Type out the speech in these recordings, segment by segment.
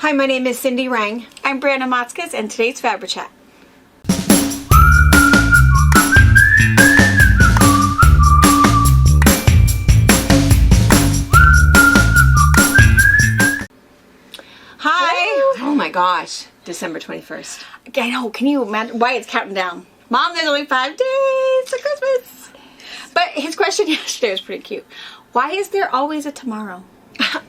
Hi, my name is Cindy Rang. I'm Brianna Motzkes, and today's FabriChat. Hi. Oh my gosh, December 21st. I know, can you imagine why it's counting down? Mom, there's only 5 days to Christmas. But his question yesterday was pretty cute. Why is there always a tomorrow?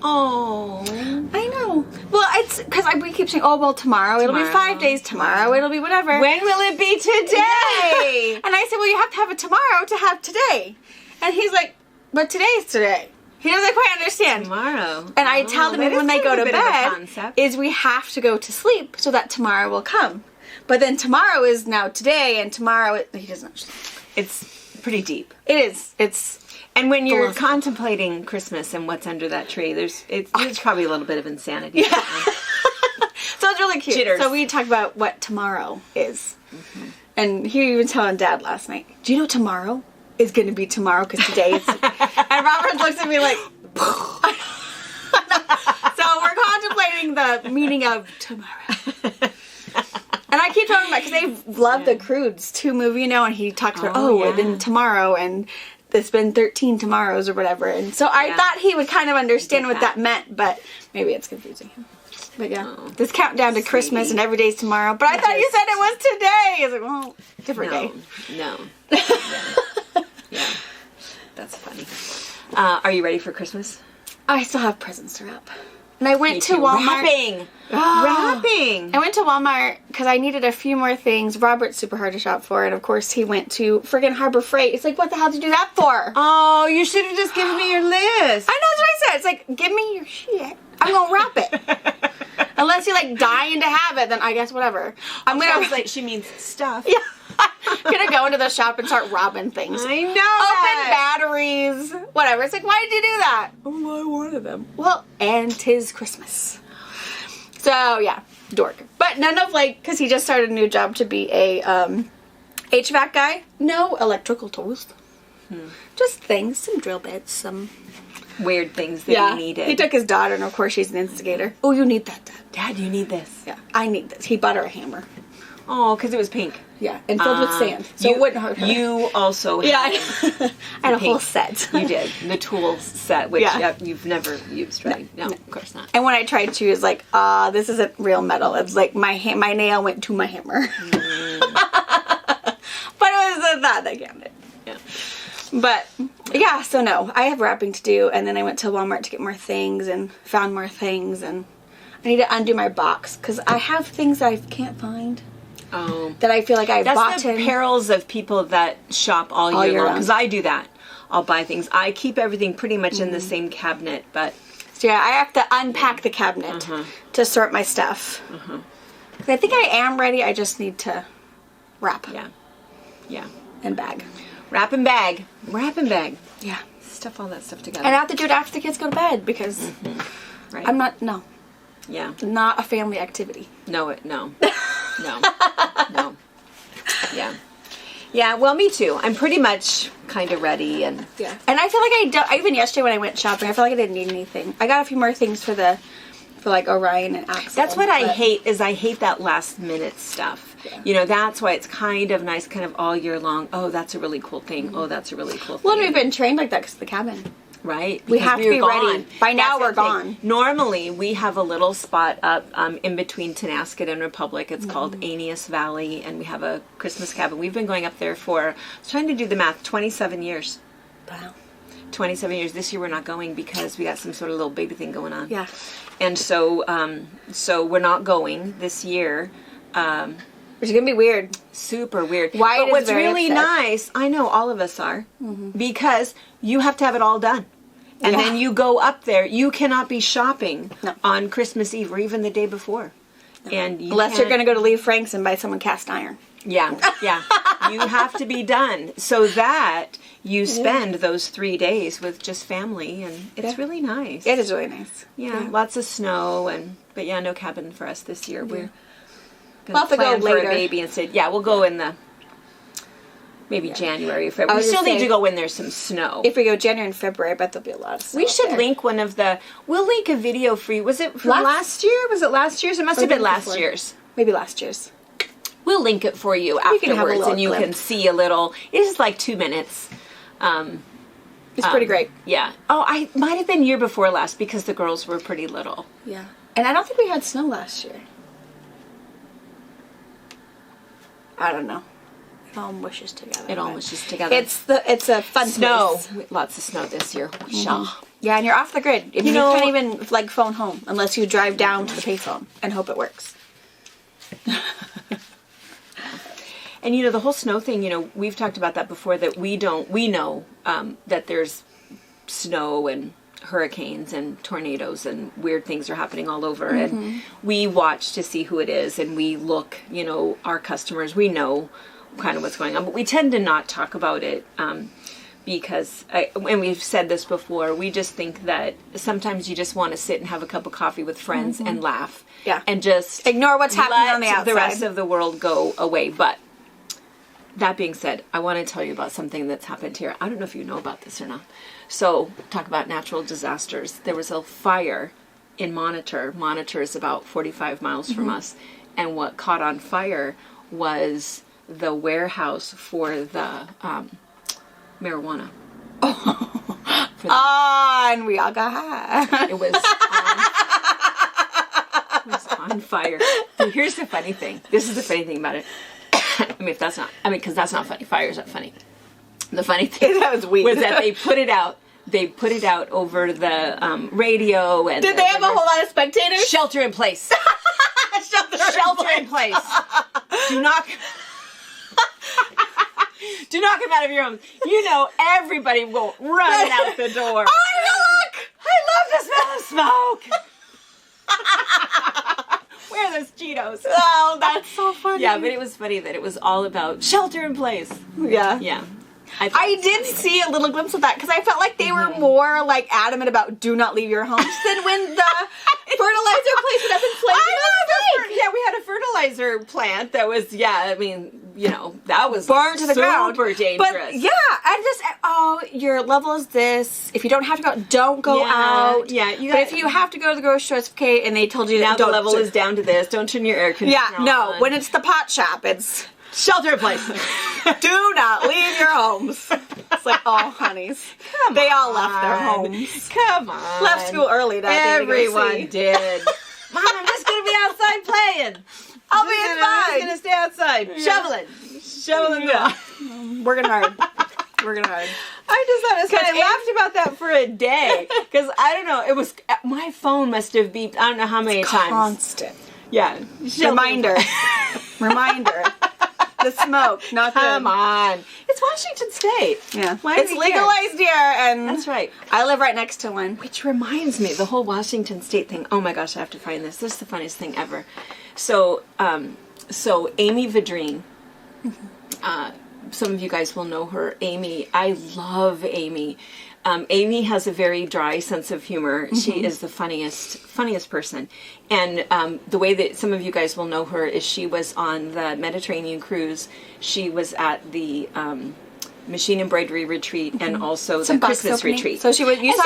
Oh. I know. Well, it's because we keep saying, oh, well, tomorrow. It'll be 5 days tomorrow. It'll be whatever. When will it be today? And I said, well, you have to have a tomorrow to have today. And he's like, but today's today. He doesn't quite understand. Tomorrow. And I tell them when they go to bed concept. is we have to go to sleep so that tomorrow will come. But then tomorrow is now today, and tomorrow, he doesn't understand. It's pretty deep. It is. It's... And when you're contemplating Christmas and what's under that tree, there's probably a little bit of insanity. Yeah. So it's really cute. Jitters. So we talked about what tomorrow is. Mm-hmm. And he was telling Dad last night, do you know tomorrow is going to be tomorrow because today is... And Robert looks at me like... So we're contemplating the meaning of tomorrow. And I keep talking about, because they love the Croods 2 movie, you know, and he talks about, and then tomorrow, and... It's been 13 tomorrows or whatever. And so I thought he would kind of understand what that meant, but maybe it's confusing him. But yeah, this countdown to Christmas and every day's tomorrow. But I thought you said it was today. I was like, well, different day. No. Yeah. That's funny. Are you ready for Christmas? I still have presents to wrap. And I went to Walmart. Wrapping. Wrapping. I went to Walmart because I needed a few more things. Robert's super hard to shop for. And of course, he went to friggin' Harbor Freight. It's like, what the hell did you do that for? Oh, you should have just given me your list. I know, that's what I said. It's like, give me your shit. I'm going to wrap it. Unless you're like dying to have it, then I guess whatever. I'm going to... Translate, she means stuff. Yeah. I'm going to go into the shop and start robbing things. I know. Open batteries. Whatever. It's like, why did you do that? Oh, I wanted them. Well, and 'tis Christmas. So, yeah. Dork. But none of like, because he just started a new job to be a HVAC guy. No electrical tools. Just things. Some drill bits. Some... weird things that he needed. He took his daughter, and of course she's an instigator. Oh, you need that, Dad. Dad, you need this. Yeah, I need this. He bought her a hammer. Oh, because it was pink. Yeah, and filled with sand, so it wouldn't hurt her. You also had I had a whole set. You did. The tools set, which you've never used, right? No, of course not. And when I tried to, it was like, this isn't real metal. It was like my nail went to my hammer. But it was the thought that counted. Yeah. But, yeah, so no, I have wrapping to do, and then I went to Walmart to get more things and found more things, and I need to undo my box, because I have things I can't find. Oh. That I feel like I've bought. That's the perils of people that shop all year long, because I do that. I'll buy things. I keep everything pretty much in the same cabinet, but... So yeah, I have to unpack the cabinet to sort my stuff. I think I am ready, I just need to wrap. Yeah. Yeah. And bag. Wrap and bag. Wrap and bag. Yeah. Stuff all that stuff together. And I have to do it after the kids go to bed because right. I'm not, no. Yeah. Not a family activity. No. No. Yeah. Yeah, well, me too. I'm pretty much kind of ready. And yeah. And I feel like I don't, even yesterday when I went shopping, I feel like I didn't need anything. I got a few more things for like Orion and Axel. That's what I hate, is I hate that last minute stuff. Yeah. You know, that's why it's kind of nice kind of all year long. Oh, that's a really cool thing. Oh, that's a really cool thing. Well, we've been trained like that because of the cabin. Right. We have to be ready. By now we're gone. Normally, we have a little spot up in between Tenasket and Republic. It's called Aeneas Valley, and we have a Christmas cabin. We've been going up there for, I was trying to do the math, 27 years. Wow. 27 years. This year we're not going because we got some sort of little baby thing going on. Yeah. And so we're not going this year. Which is going to be weird. Super weird. Wyatt but what's is very really upset. nice, I know all of us are, because you have to have it all done. And then you go up there. You cannot be shopping on Christmas Eve or even the day before. No. And unless you're going to go to Lee Frank's and buy someone cast iron. Yeah, yeah. You have to be done so that you spend those 3 days with just family, and it's really nice. It is really nice. Yeah, lots of snow, but no cabin for us this year. We're we'll have to go for later. A baby instead. Yeah, we'll go in the maybe January or February. We still need to go when there's some snow. If we go January and February, I bet there'll be a lot of snow. We should link one of the. We'll link a video for you. Was it from last year? Was it last year's? It must have been last year's. Maybe last year's. We'll link it for you afterwards, and you can see a little. It is like 2 minutes. It's pretty great. Yeah. Oh, I might have been year before last because the girls were pretty little. Yeah. And I don't think we had snow last year. I don't know. It all mushes together. It's a fun snow. place. Lots of snow this year. Yeah, and you're off the grid. You can't even like phone home unless you drive down to the payphone and hope it works. And the whole snow thing, we've talked about that before, that we know that there's snow and hurricanes and tornadoes and weird things are happening all over. And we watch to see who it is, and we look, our customers, we know kind of what's going on, but we tend to not talk about it because, and we've said this before, we just think that sometimes you just want to sit and have a cup of coffee with friends and laugh. Yeah. And just ignore what's happening on the outside. The rest of the world go away. But that being said, I want to tell you about something that's happened here. I don't know if you know about this or not. So, talk about natural disasters. There was a fire in Monitor. Monitor is about 45 miles from us. And what caught on fire was the warehouse for the marijuana. And we all got high. It was on fire. So here's the funny thing. This is the funny thing about it. Because that's not funny. Fires aren't funny. The funny thing that was weird. Was that they put it out. They put it out over the radio. And did they have a whole lot of spectators? Shelter in place. Shelter in place. Do not come out of your homes. Everybody will run out the door. Oh, look! I love the smell of smoke. Where are those Cheetos? Oh, that's so funny. Yeah, but it was funny that it was all about shelter in place. Yeah. Yeah. I did see a little glimpse of that because I felt like they were more like adamant about do not leave your homes than when the fertilizer place went up in flames. Yeah, we had a fertilizer plant that was, that was burned to the ground. Super dangerous. But yeah, your level is this. If you don't have to go, don't go out. Yeah, but if you have to go to the grocery store, it's okay. And they told you now the level is down to this. Don't turn your air conditioner on. Yeah, no. When it's the pot shop, it's shelter in place. Do not leave your homes. It's like, oh, honeys. They all left their homes. Come on. Left school early that day. Everyone did. Mom, I'm just going to be outside playing. I'll be inside. I'm just going to stay outside. Yeah. Shoveling. Yeah. Working hard. I just thought it was funny. I laughed about that for a day. Because, I don't know, it was, my phone must have beeped, I don't know how many times. Constant. Yeah. Reminder. The smoke, not the... Come on. It's Washington State. Yeah. It's legalized here, and... That's right. I live right next to one. Which reminds me, the whole Washington State thing. Oh my gosh, I have to find this. This is the funniest thing ever. So Amy Vadrine, some of you guys will know her. Amy, I love Amy. Amy has a very dry sense of humor. She is the funniest person. And the way that some of you guys will know her is she was on the Mediterranean cruise. She was at the machine embroidery retreat and also the Christmas retreat. So you saw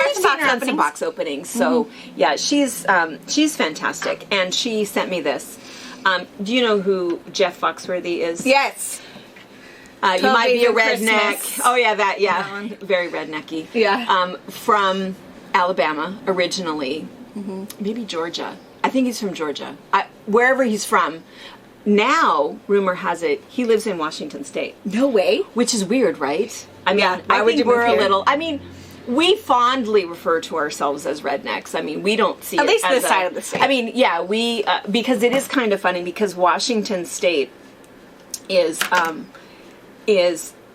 some box openings. So yeah, she's fantastic. And she sent me this. Do you know who Jeff Foxworthy is? Yes. You might be a redneck. Christmas. Oh yeah, very rednecky. Yeah. From Alabama originally, maybe Georgia. I think he's from Georgia. Wherever he's from. Now, rumor has it, he lives in Washington State. No way. Which is weird, right? I mean, yeah, I think we're a little. I mean, we fondly refer to ourselves as rednecks. I mean, we don't see at it least as this side of the state. I mean, yeah, we because it is kind of funny because Washington State is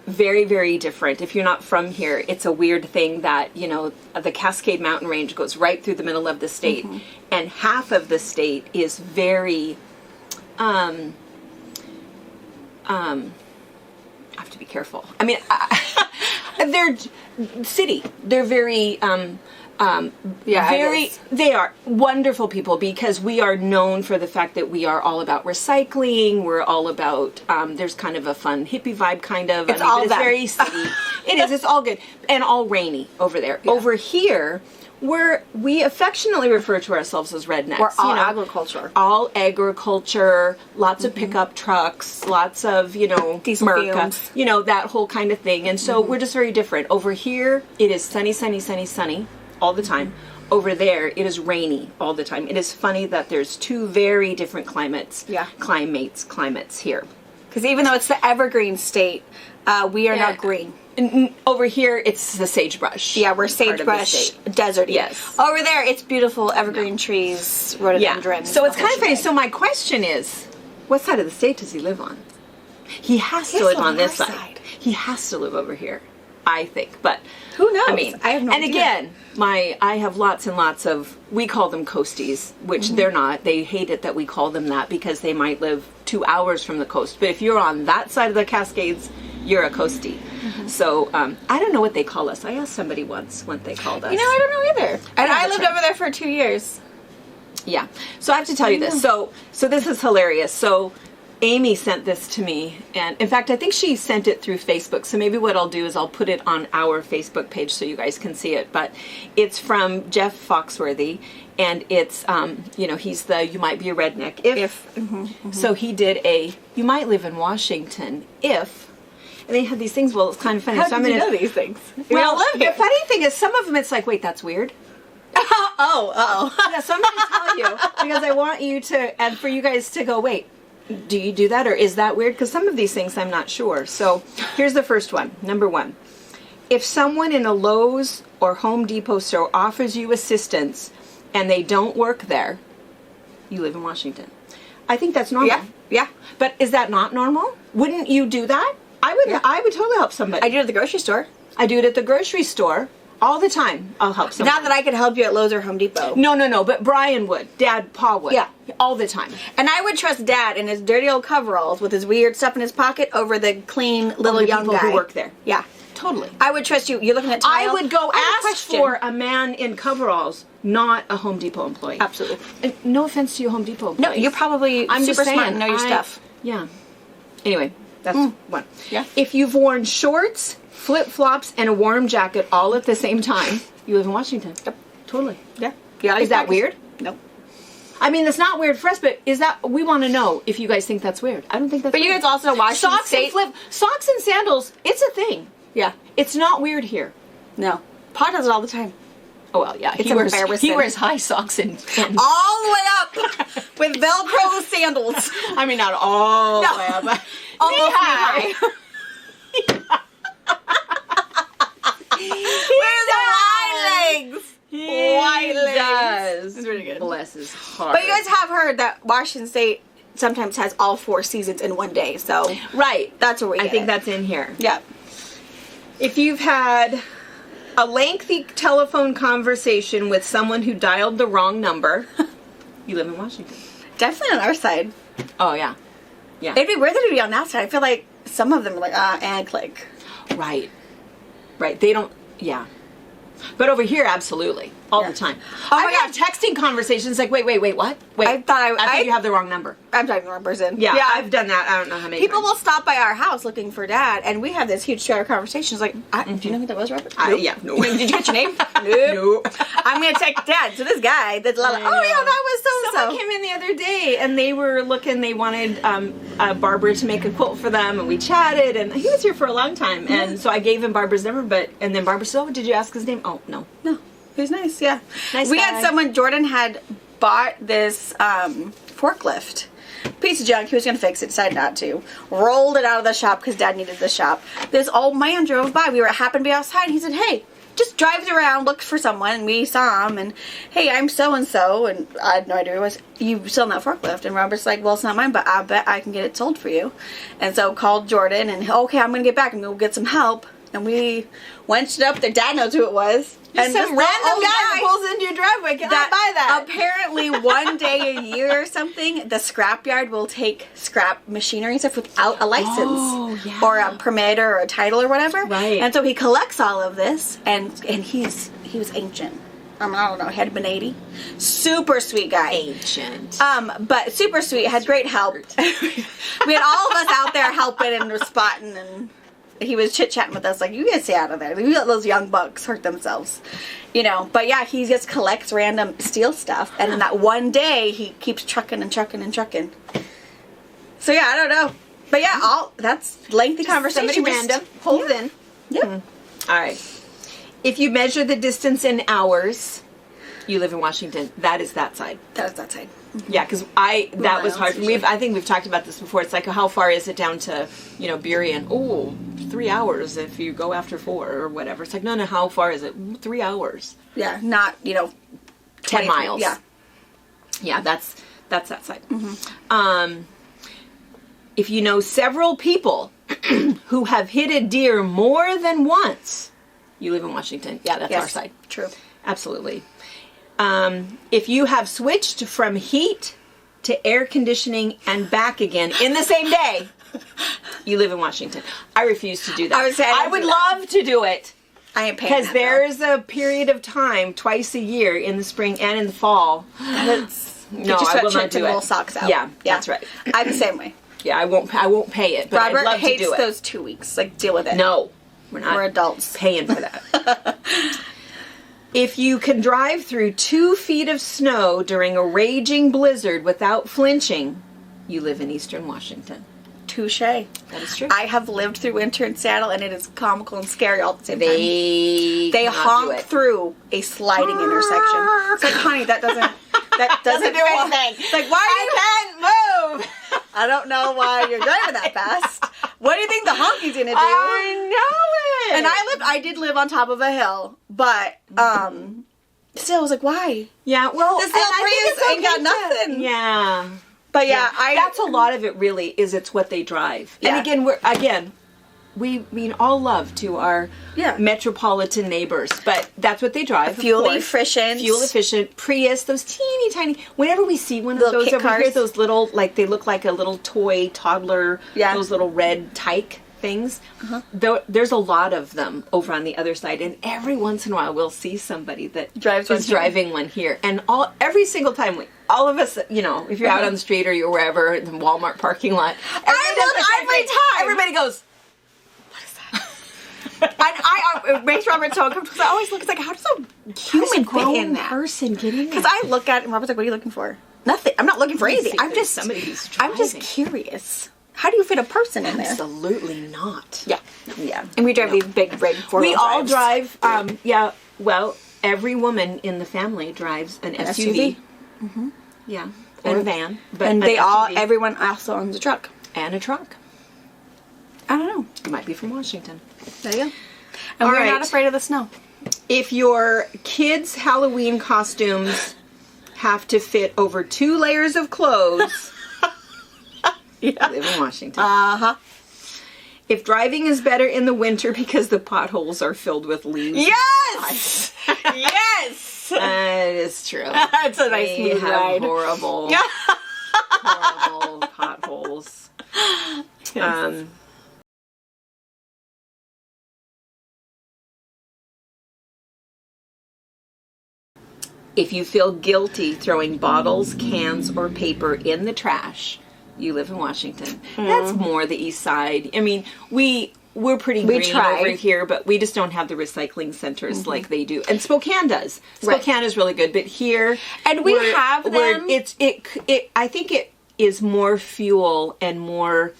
very, very different. If you're not from here, it's a weird thing that, the Cascade Mountain Range goes right through the middle of the state, and half of the state is very, I have to be careful. I mean, they're city. They're very, They are wonderful people because we are known for the fact that we are all about recycling. We're all about, there's kind of a fun hippie vibe kind of. It's all but it's very city. It is, it's all good. And all rainy over there. Yeah. Over here, we affectionately refer to ourselves as rednecks. We're all agriculture. All agriculture, lots of pickup trucks, lots of, diesel fumes. That whole kind of thing. And so we're just very different. Over here, it is sunny, sunny, sunny, sunny all the time. Over there, it is rainy all the time. It is funny that there's two very different climates here. Because even though it's the evergreen state, we are not green. Over here, it's the sagebrush. Yeah, we're sagebrush desert. Yes. Over there, it's beautiful evergreen trees, rhododendrons. So it's kind of funny. So my question is, what side of the state does he live on? He has to live on this side. He has to live over here, I think. But who knows? I mean, I have no idea. And again, I have lots and lots of, we call them coasties, which they're not. They hate it that we call them that because they might live 2 hours from the coast. But if you're on that side of the Cascades, you're a coastie. So I don't know what they call us. I asked somebody once what they called us. I don't know either. And I lived over there for 2 years. Yeah. So I have to tell you this. So this is hilarious. So Amy sent this to me, and in fact, I think she sent it through Facebook. So maybe what I'll do is I'll put it on our Facebook page so you guys can see it. But it's from Jeff Foxworthy, and it's he's the "You might be a redneck if." So he did "You might live in Washington if." And they had these things. Well, it's kind of funny. How did you know these things? Well, the funny thing is, some of them it's like, wait, that's weird. Yeah, so I'm going to tell you because I want you to, and for you guys to go, wait, do you do that or is that weird? Because some of these things I'm not sure. So here's the first one. Number 1. If someone in a Lowe's or Home Depot store offers you assistance and they don't work there, you live in Washington. I think that's normal. Yeah. But is that not normal? Wouldn't you do that? I would totally help somebody. I do it at the grocery store. I do it at the grocery store all the time. I'll help somebody. Not that I could help you at Lowe's or Home Depot. No, but Brian would. Dad, Pa would. Yeah. All the time. And I would trust Dad in his dirty old coveralls with his weird stuff in his pocket over the clean little young guy who work there. Yeah. Totally. I would trust you. You're looking at tile. I would go ask for a man in coveralls, not a Home Depot employee. Absolutely. And no offense to you Home Depot employees. No, you're probably super smart and know your stuff. Yeah. Anyway, that's one. Yeah. If you've worn shorts, flip-flops, and a warm jacket all at the same time, you live in Washington. Yep. Totally. Yeah. Is that weird? No. I mean, that's not weird for us, but we want to know if you guys think that's weird. I don't think that's weird. But you guys also know Washington State. Socks and sandals, it's a thing. Yeah. It's not weird here. No. Pa does it all the time. Oh, well, yeah. It's He wears high socks and all the way up with Velcro sandals. I mean, not all the way up, but almost high. Where's the wide legs? Wide legs. Does. It's really good. Bless his heart. But you guys have heard that Washington State sometimes has all 4 seasons in one day, so right. That's where I think that's in here. Yeah. If you've had a lengthy telephone conversation with someone who dialed the wrong number, you live in Washington. Definitely on our side. Oh, yeah. Yeah. It'd be weird to be on that side. I feel like some of them are like, and click. Right. They don't, yeah. But over here, absolutely. All the time. Oh my God. Texting conversations like, wait, what? Wait. I thought you have the wrong number. I'm talking to the wrong person. Yeah, I've done that. I don't know how many people times. will stop by our house looking for Dad, and we have this huge thread of conversations like, do you know who that was, Robert? Nope. Yeah, no. Did you get your name? Nope. I'm going to text Dad. So this guy, that's like, oh yeah, that was so-and-so. Someone came in the other day, and they were looking, they wanted Barbara to make a quilt for them, and we chatted, and he was here for a long time, and so I gave him Barbara's number, and then Barbara said, oh, did you ask his name? Oh, no. No. He's nice, yeah. Nice we guy. had someone, Jordan had bought this forklift. Piece of junk. He was going to fix it, decided not to. Rolled it out of the shop because Dad needed the shop. This old man drove by. We happened to be outside, and he said, hey, just drives around, looks for someone, and we saw him, and hey, I'm so-and-so, and I had no idea who it was. You still in that forklift? And Robert's like, well, it's not mine, but I bet I can get it sold for you. And so called Jordan, and okay, I'm going to get back, and we'll get some help. And we went up there. Dad knows who it was. And some random guy pulls into your driveway. Can I buy that? Apparently, one day a year or something, the scrapyard will take scrap machinery and stuff without a license or a permit or a title or whatever. Right. And so he collects all of this, and he was ancient. I don't know, he had been 80. Super sweet guy. Ancient. But super sweet, had great help. We had all of us out there helping and spotting, and he was chit-chatting with us like, you guys stay out of there. We let those young bucks hurt themselves. You know, but yeah, he just collects random steel stuff, and then that one day, he keeps trucking and trucking and trucking. So yeah, I don't know. But yeah, that's lengthy conversation. Somebody random. Pulls in. Yep. All right. If you measure the distance in hours, you live in Washington. That is that side. That is that side. Yeah, because that was hard. Usually. I think we've talked about this before. It's like, how far is it down to, Burien? Oh, 3 hours if you go after 4 or whatever. It's like, no, how far is it? 3 hours. Yeah, not, 10 miles. Yeah. Yeah, that's that side. If you know several people who have hit a deer more than once, you live in Washington. Yeah, that's our side. True. Absolutely. If you have switched from heat to air conditioning and back again in the same day, you live in Washington. I refuse to do that. I would love to do it. I ain't paying because there's a period of time twice a year in the spring and in the fall. No, I will not do it. Wool socks out. Yeah, that's right. I'm the same way. Yeah, I won't pay it, but Robert I'd love hates to do it. those 2 weeks. Like, deal with it. No, we're not. We're adults. Paying for that. If you can drive through 2 feet of snow during a raging blizzard without flinching, you live in Eastern Washington. Touche. That is true. I have lived through winter in Seattle, and it is comical and scary all at the same time. They honk through a sliding intersection. It's like, honey, that doesn't do anything. It's like, why are you... can't move. I don't know why you're driving that fast. What do you think the honky's gonna do? I know it. And I did live on top of a hill, but still, I was like, why? Yeah, well, this little Prius ain't got nothing. Yeah. But yeah, that's a lot of it. Really, is it's what they drive. Yeah. And we mean all love to our metropolitan neighbors, but that's what they drive. Fuel efficient Prius, those teeny tiny. Whenever we see one of those over here, those little, like, they look like a little toy toddler. Yeah. Those little red tyke things. There's a lot of them over on the other side, and every once in a while we'll see somebody that is driving one here, and every single time all of us, if you're out on the street or you're wherever in the Walmart parking lot, every time everybody goes, and it makes Robert so uncomfortable. I always look, it's like, how does a human fit in that? Person get in there? Because I look at it and Robert's like, what are you looking for? Nothing. I'm not looking for anything. I'm just somebody who's driving. I'm just curious. How do you fit a person in there? Absolutely not. Yeah. Yeah. And we drive these big red 4-wheel We all drive, well, every woman in the family drives an SUV. Mm-hmm. Yeah. Or a van. But and everyone also owns a truck. And a truck. I don't know. It might be from Washington. There you go. And we're not afraid of the snow. If your kids' Halloween costumes have to fit over 2 layers of clothes, you live in Washington. Uh-huh. If driving is better in the winter because the potholes are filled with leaves. Yes! Yes! That is true. That's a nice smooth ride. Horrible potholes. Yes. If you feel guilty throwing bottles, cans, or paper in the trash, you live in Washington. That's more the east side. I mean, we're pretty green over here, but we just don't have the recycling centers like they do. And Spokane does. Spokane is really good, but here, and we have them. I think it is more fuel and more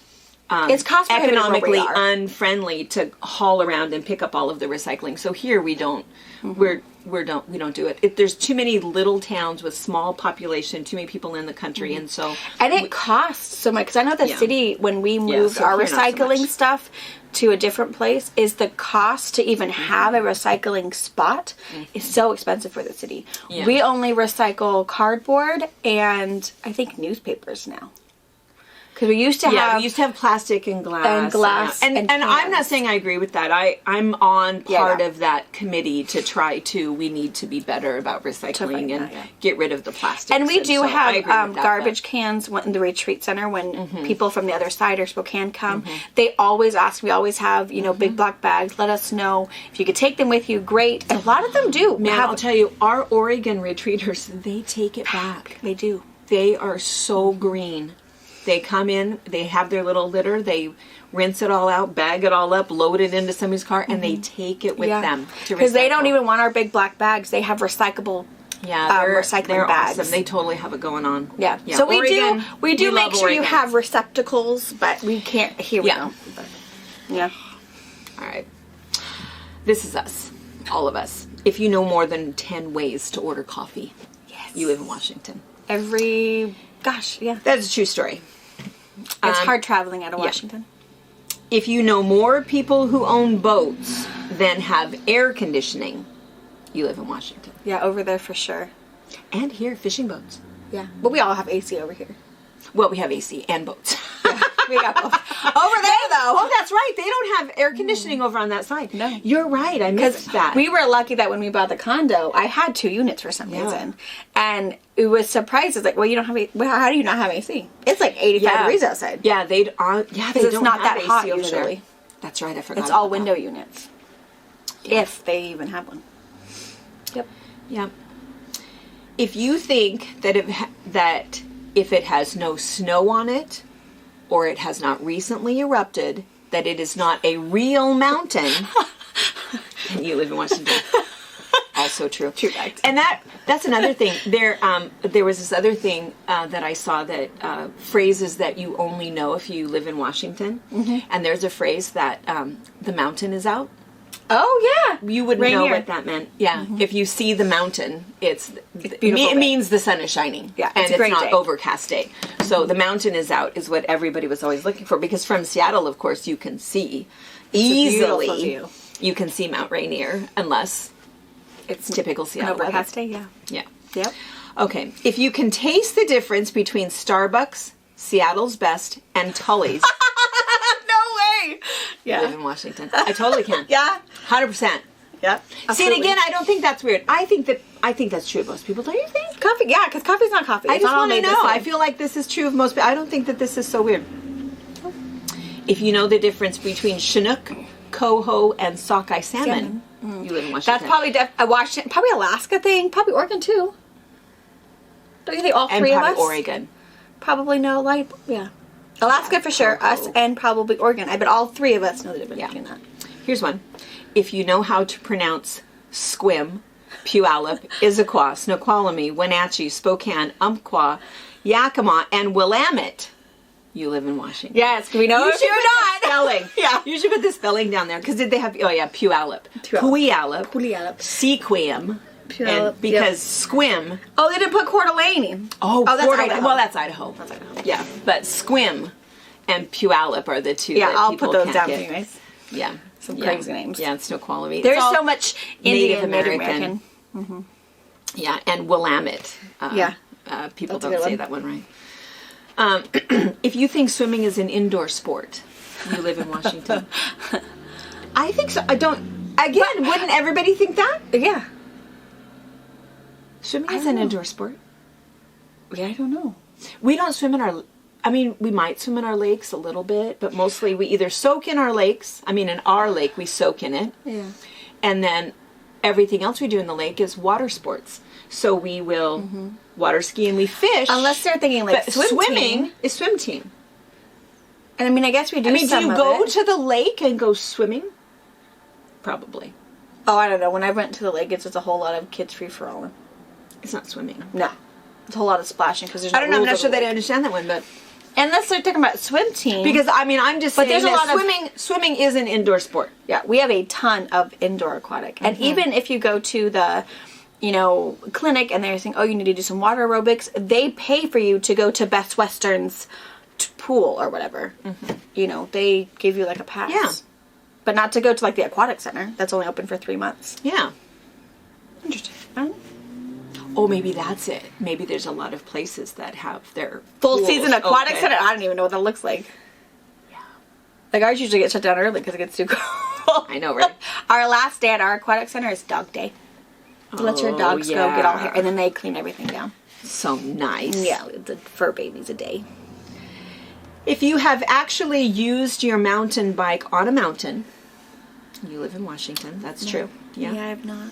it's cost economically unfriendly to haul around and pick up all of the recycling. So here we don't. We don't do it. There's too many little towns with small population, too many people in the country, and so it costs so much. Because I know the city, when we moved our recycling stuff to a different place, is the cost to even have a recycling spot is so expensive for the city. Yeah. We only recycle cardboard and I think newspapers now. Because we used to have... we used to have plastic and glass. And I'm not saying I agree with that. I'm on part of that committee to try to... We need to be better about recycling and get rid of the plastic. And we do have garbage cans in the retreat center when people from the other side or Spokane come. They always ask. We always have, big black bags. Let us know. If you could take them with you, great. And a lot of them do. Man, I'll tell you, our Oregon retreaters, they take it back. They do. They are so green. They come in, they have their little litter, they rinse it all out, bag it all up, load it into somebody's car, and they take it with them to recycle. Because they don't even want our big black bags. They have recyclable recycling bags. Awesome. They totally have it going on. Yeah. So Oregon, we do make sure you have receptacles, but we can't. Here we go. But, all right. This is us, all of us. If you know more than 10 ways to order coffee, you live in Washington. That's a true story. It's hard traveling out of Washington. If you know more people who own boats than have air conditioning, you live in Washington. Yeah, over there for sure. And here, fishing boats. Yeah. But we all have AC over here. Well, we have AC and boats. We got both. Over there, though. Oh, that's right. They don't have air conditioning over on that side. No. You're right. I missed that. We were lucky that when we bought the condo, I had 2 units for some reason. And it was surprised. It's like, well, you don't have how do you not have AC? It's like 85 degrees outside. Yeah, they don't it's not have that AC hot over usually. There. That's right. I forgot. It's all window units. If they even have one. Yep. Yeah. If you think that if it has no snow on it, or it has not recently erupted, that it is not a real mountain, and you live in Washington. Also true. True fact. And that's another thing. There was this other thing that I saw that phrases that you only know if you live in Washington. And there's a phrase that the mountain is out. Oh, yeah. You wouldn't know what that meant. Yeah. If you see the mountain, it means the sun is shining. Yeah. And it's great not day. Overcast day. So the mountain is out is what everybody was always looking for. Because from Seattle, of course, you can see easily. You can see Mount Rainier unless it's typical Seattle weather. Overcast day, yeah. Yeah. Yep. Okay. If you can taste the difference between Starbucks, Seattle's Best, and Tully's. No way. You live in Washington. I totally can. Yeah. 100%. Yeah. See, and again, I don't think that's weird. I think that's true of most people. Don't you think? Coffee, yeah, because coffee's not coffee. I just want to know. I feel like this is true of most people. I don't think that this is so weird. If you know the difference between Chinook, coho, and sockeye salmon, you live in Washington. That's probably Washington, probably Alaska thing, probably Oregon too. Don't you think all three of us? And probably Oregon. Probably know, like, yeah. Alaska for sure, us, and probably Oregon. I bet all 3 of us know the difference between that. Here's one. If you know how to pronounce Squim, Puyallup, Issaquah, Snoqualmie, Wenatchee, Spokane, Umpqua, Yakima, and Willamette, you live in Washington. Yes, we know if you're not. Spelling. Yeah. You should put the spelling down there. Because did they have, Puyallup. Puyallup. Sequim. Puyallup. Because Squim. Oh, they didn't put Coeur d'Alene. Oh, that's Idaho. Well, that's Idaho. Yeah, but Squim and Puyallup are the 2 that I'll people put those can't down get. anyways. Yeah. Some crazy names. Yeah, it's Snoqualmie. There's so much Native Indian, American. Yeah, and Willamette. People That's a don't good say one. that one right. If you think swimming is an indoor sport, you live in Washington. I think so. I don't. Again, wouldn't everybody think that? Yeah. Swimming is an indoor sport. Yeah, I don't know. We don't swim in our... I mean, we might swim in our lakes a little bit, but mostly we either soak in our lakes. I mean, in our lake, we soak in it. Yeah. And then everything else we do in the lake is water sports. So we will water ski and we fish. Unless they're thinking like swimming is swim team. And I mean, I guess we do. I mean, do you some go of it. to the lake and go swimming? Probably. Oh, I don't know. When I went to the lake, it's just a whole lot of kids free for all. It's not swimming. No, it's a whole lot of splashing because there's. I don't know. I'm not rules sure of the that I lake. understand that one, but Unless they're talking about swim team. because I mean, I'm just saying there's a that lot of swimming is an indoor sport. Yeah, we have a ton of indoor aquatic. And even if you go to the, clinic and they're saying, oh, you need to do some water aerobics, they pay for you to go to Best Western's pool or whatever. They give you like a pass. Yeah. But not to go to like the aquatic center. That's only open for 3 months. Yeah. Interesting. Oh, maybe that's it. Maybe there's a lot of places that have their Full pools season aquatic open. center. I don't even know what that looks like. Yeah. Like ours usually gets shut down early because it gets too cold. I know, right? Our last day at our aquatic center is dog day. Let your dogs go get all hair, and then they clean everything down. So nice. Yeah, the fur babies a day. If you have actually used your mountain bike on a mountain, you live in Washington, that's true. Yeah, I have not.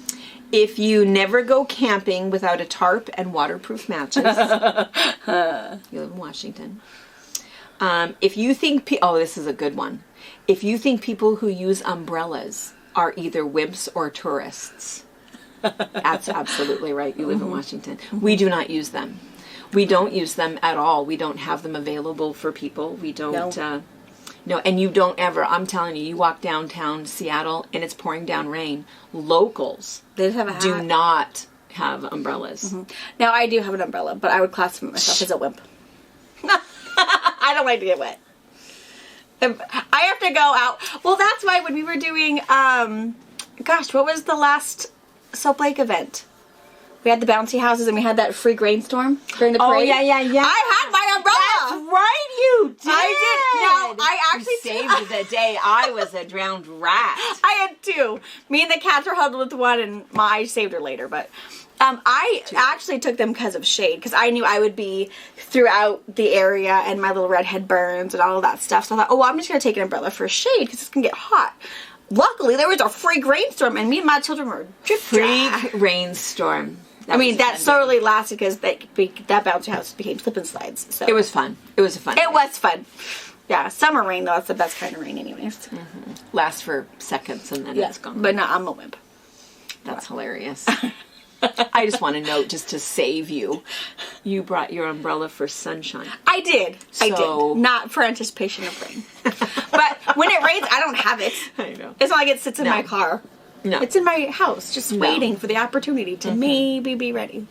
If you never go camping without a tarp and waterproof matches, you live in Washington. If you think, this is a good one. If you think people who use umbrellas are either wimps or tourists, that's absolutely right. You live in Washington. We do not use them. We don't use them at all. We don't have them available for people. We don't. No, and you don't ever. I'm telling you, you walk downtown Seattle and it's pouring down rain. Locals They just have a hat. do not have umbrellas. Now, I do have an umbrella, but I would classify myself as a wimp. I don't like to get wet. I have to go out. Well, that's why when we were doing, what was the last Soap Lake event? We had the bouncy houses and we had that free rainstorm during the parade. Oh, yeah. I had my umbrella. That's right, you did. I did. Now, I actually saved the day. I was a drowned rat. I had two. Me and the cats were huddled with one, and I saved her later. But I actually took them because of shade, because I knew I would be throughout the area, and my little redhead burns and all of that stuff. So I thought, I'm just going to take an umbrella for shade because it's going to get hot. Luckily, there was a freak rainstorm, and me and my children were Freak rainstorm. That solely lasted because that bouncy house became slip and slides. So it was fun. It was fun. It was fun. Yeah, summer rain, though, that's the best kind of rain anyways. Lasts for seconds and then it's gone. But no, I'm a wimp. That's hilarious. I just want to note, just to save you, you brought your umbrella for sunshine. I did. Not for anticipation of rain. But when it rains, I don't have it. I know. It's not like it sits in my car. No. It's in my house, just waiting for the opportunity to maybe be ready.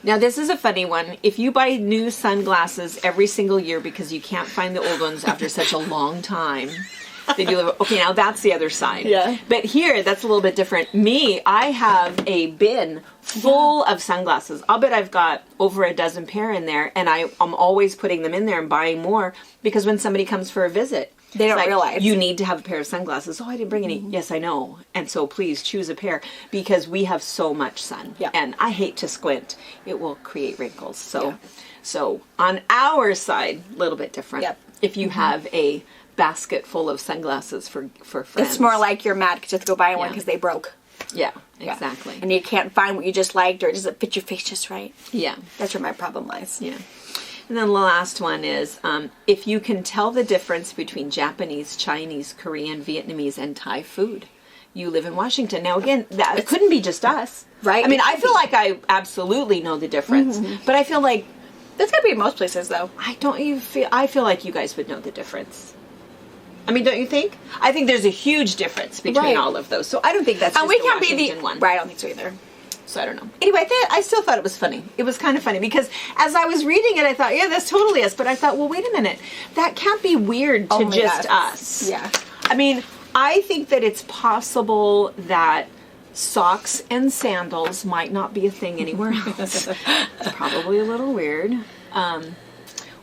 Now, this is a funny one. If you buy new sunglasses every single year because you can't find the old ones after such a long time, then you live... Okay, now that's the other side. Yeah. But here, that's a little bit different. Me, I have a bin full of sunglasses. I'll bet I've got over a dozen pair in there, and I'm always putting them in there and buying more because when somebody comes for a visit... They don't realize. You need to have a pair of sunglasses. Oh, I didn't bring any. Yes, I know. And so please choose a pair because we have so much sun. Yeah. And I hate to squint. It will create wrinkles. So on our side, a little bit different. Yep. If you have a basket full of sunglasses for friends. It's more like you're mad because you have to go buy one because they broke. Yeah, exactly. And you can't find what you just liked, or does it fit your face just right? Yeah. That's where my problem lies. Yeah. And then the last one is, if you can tell the difference between Japanese, Chinese, Korean, Vietnamese, and Thai food, you live in Washington. Now, again, that couldn't be just us. Right. I mean, I feel like I absolutely know the difference. But I feel like... That's got to be in most places, though. I feel like you guys would know the difference. I mean, don't you think? I think there's a huge difference between all of those. So I don't think that's just we the can't Washington be the one. Right, I don't think so either. So I don't know. Anyway, I still thought it was funny. It was kind of funny because as I was reading it, I thought, yeah, that's totally us. But I thought, well, wait a minute. That can't be weird to just us. Yeah. I mean, I think that it's possible that socks and sandals might not be a thing anywhere else. It's probably a little weird.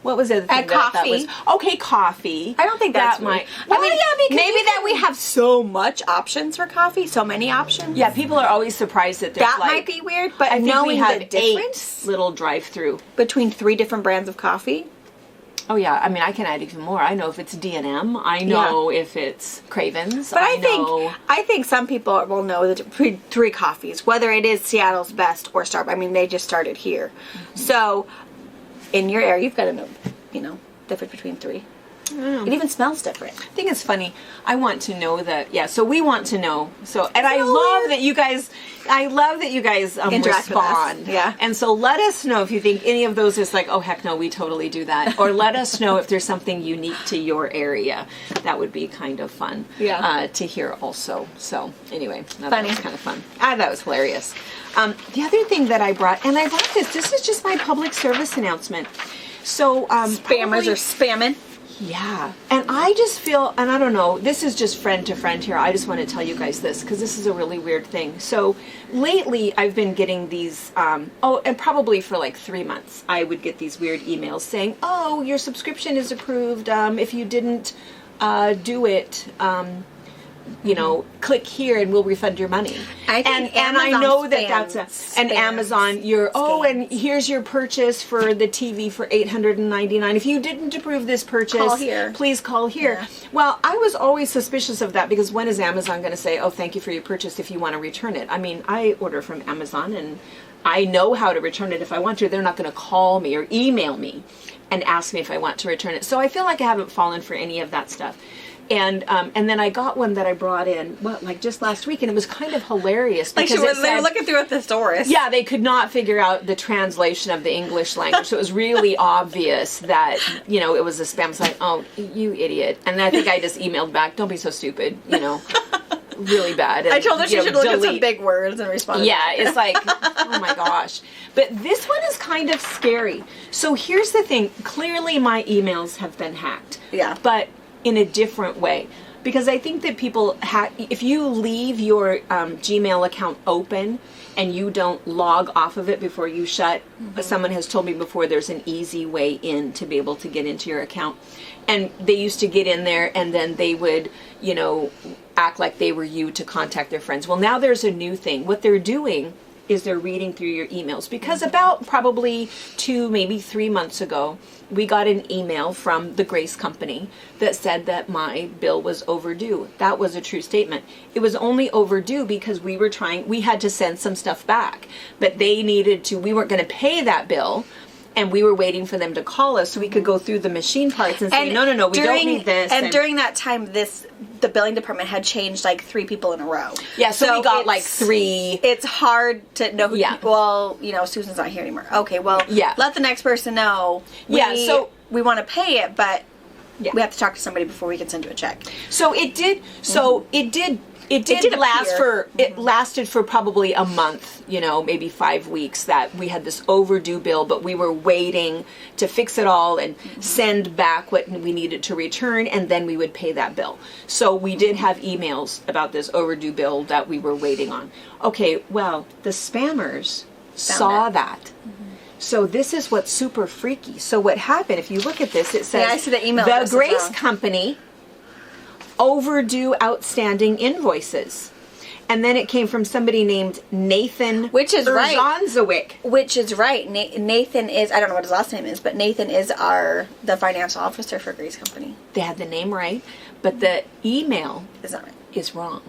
What was the other thing? And coffee. Was, okay, coffee. I don't think that might. Well, I mean, yeah, because maybe that we have so much options for coffee, so many options. Yeah, people are always surprised that there's that might be weird, but I think knowing we have the difference 8 little drive-through between 3 different brands of coffee. Oh yeah, I mean I can add even more. I know if it's D&M. I know if it's Craven's. But I think some people will know the 3 coffees, whether it is Seattle's Best or Starbucks. I mean, they just started here, so in your area, you've got to know, difference between 3. It even smells different. I think it's funny. I want to know that. Yeah, so we want to know. So, and I love that you guys. I love that you guys interact respond. with us. Yeah. And so let us know if you think any of those is like, oh heck no, we totally do that. Or let us know if there's something unique to your area. That would be kind of fun. Yeah. To hear also. So anyway, that Funny. was kind of fun. I thought it was hilarious. The other thing that I brought, and I brought this. This is just my public service announcement. So Spammers are spamming. Yeah. And I just feel, and I don't know, this is just friend to friend here. I just want to tell you guys this because this is a really weird thing. So lately I've been getting these, and probably for like 3 months, I would get these weird emails saying, oh, your subscription is approved. If you didn't do it, click here and we'll refund your money. And I know that that's an Amazon. And here's your purchase for the TV for $899. If you didn't approve this purchase, please call here. Yeah. Well, I was always suspicious of that because when is Amazon going to say, oh, thank you for your purchase if you want to return it? I mean, I order from Amazon and I know how to return it if I want to. They're not going to call me or email me and ask me if I want to return it. So I feel like I haven't fallen for any of that stuff. And then I got one that I brought in, just last week, and it was kind of hilarious because they were looking through a thesaurus. Yeah, they could not figure out the translation of the English language, so it was really obvious that it was a spam site. Oh, you idiot! And I think I just emailed back, "Don't be so stupid," really bad. And, I told her she should look at some big words and respond. Yeah, it's like, oh my gosh. But this one is kind of scary. So here's the thing: clearly, my emails have been hacked. Yeah, but in a different way, because I think that people if you leave your Gmail account open and you don't log off of it before you shut, someone has told me before there's an easy way in to be able to get into your account. And they used to get in there and then they would, act like they were you to contact their friends. Well, now there's a new thing. What they're doing is they're reading through your emails, because about probably 2, maybe 3 months ago, we got an email from the Grace Company that said that my bill was overdue. That was a true statement. It was only overdue because we had to send some stuff back, but we weren't going to pay that bill. And we were waiting for them to call us so we could go through the machine parts and say, no, we don't need this. And during that time, the billing department had changed 3 people in a row. Yeah, so we got 3. It's hard to know who. Yeah. Well, Susan's not here anymore. Okay, well, let the next person know. So we want to pay it, but we have to talk to somebody before we can send you a check. So it did. So it did. It lasted for probably a month, maybe 5 weeks, that we had this overdue bill, but we were waiting to fix it all and send back what we needed to return, and then we would pay that bill. So we did have emails about this overdue bill that we were waiting on. Okay, well, the spammers saw that. So this is what's super freaky. So what happened, if you look at this, it says, I see the email the Grace Company overdue outstanding invoices. And then it came from somebody named Nathan Urzonzowick. Which is right. Nathan is, I don't know what his last name is, but Nathan is the financial officer for Grace Company. They had the name right, but the email is wrong.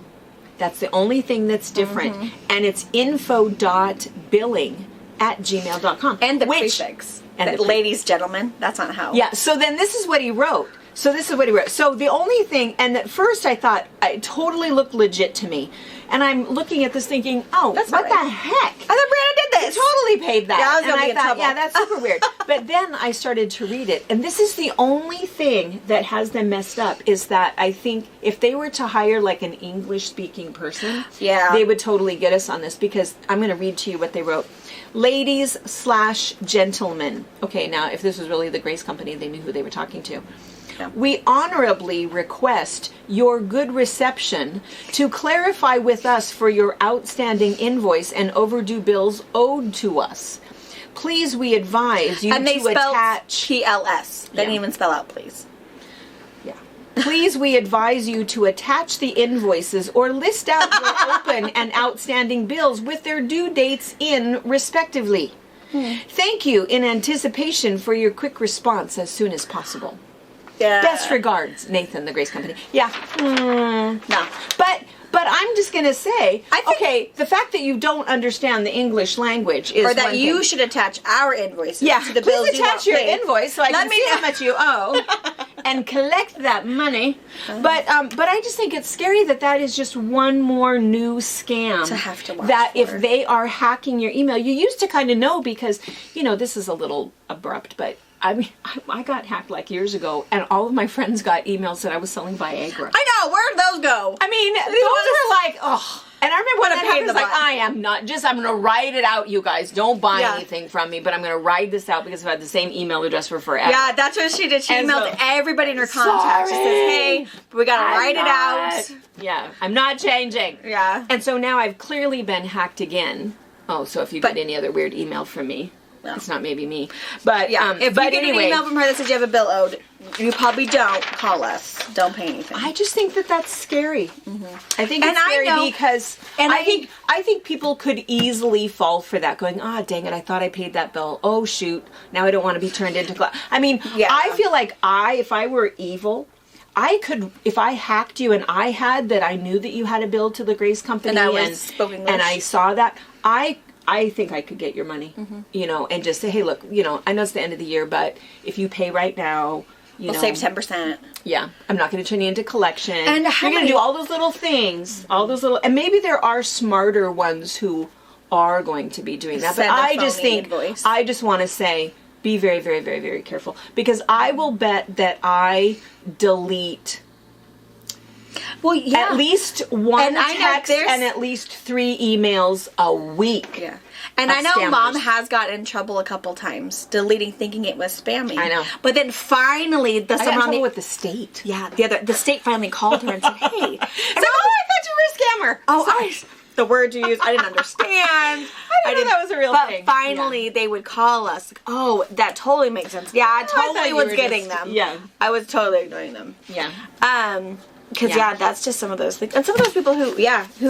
That's the only thing that's different. And it's info.billing@gmail.com. And the prefix. Ladies, gentlemen, that's not how. Yeah, so then this is what he wrote. So the only thing, and at first I thought it totally looked legit to me. And I'm looking at this thinking, what the heck? I thought Brianna did this. I totally paid that. Yeah, I was going to be in trouble. Yeah, that's super weird. But then I started to read it. And this is the only thing that has them messed up, is that I think if they were to hire an English-speaking person, they would totally get us on this, because I'm going to read to you what they wrote. Ladies/gentlemen. Okay, now if this was really the Grace Company, they knew who they were talking to. Yeah. We honorably request your good reception to clarify with us for your outstanding invoice and overdue bills owed to us. Please, we advise you to attach PLS. They didn't even spell out please. Yeah. Please, we advise you to attach the invoices or list out your open and outstanding bills with their due dates in respectively. Thank you in anticipation for your quick response as soon as possible. Yeah. Best regards, Nathan, the Grace Company. Yeah. No. But I'm just going to say, the fact that you don't understand the English language is, or that you should attach our invoices to the please bills attach your invoice so I can see how much you owe and collect that money. But I just think it's scary that is just one more new scam to have to watch that if they are hacking your email. You used to kind of know, because, this is a little abrupt, but I mean, I got hacked years ago, and all of my friends got emails that I was selling Viagra. I know. Where'd those go? I mean, those are And I remember when that pain in happened, the like, butt. I am not just, I'm going to write it out, you guys. Don't buy Yeah. anything from me, but I'm going to write this out because I've had the same email address for forever. Yeah, that's what she did. She And emailed so- everybody in her contacts. She says, hey, we got to write it out. Yeah, I'm not changing. Yeah. And so now I've clearly been hacked again. Oh, so if you get any other weird email from me, it's not maybe me. But Yeah, if but you get anyway, an email from her that says you have a bill owed, you probably don't. Call us. Don't pay anything. I just think that that's scary. I think And it's I scary know- because and I think people could easily fall for that, going, dang it, I thought I paid that bill. Oh shoot, now I don't want to be turned into. I mean, Yeah. I feel like if I were evil, I could, if I hacked you and I knew that you had a bill to the Grace Company And I was spoken English. and I saw that, I think I could get your money, and just say, hey, look, I know it's the end of the year, but if you pay right now, we'll save 10%. Yeah, I'm not going to turn you into collection. And how you're going many- to do all those little things, and maybe there are smarter ones who are going to be doing that. Send But a I just phony think, invoice. I just want to say, be very, very, very, very careful, because I will bet that I delete Well, yeah. at least one And I know text there's- and at least 3 emails a week. Yeah. And of I know scammers. Mom has gotten in trouble a couple times, deleting, thinking it was spamming. I know. But then finally, I got in someone on trouble the with the state. yeah, the state finally called her and said, "Hey, I thought you were a scammer. oh, Sorry. the word you used, I didn't understand. I didn't know that was a real but thing. finally, they would call us. Like, oh, that totally makes sense. Yeah, I thought totally you was were getting just- them. yeah. I was totally ignoring them. Yeah. Because Yeah. that's just some of those things, and some of those people who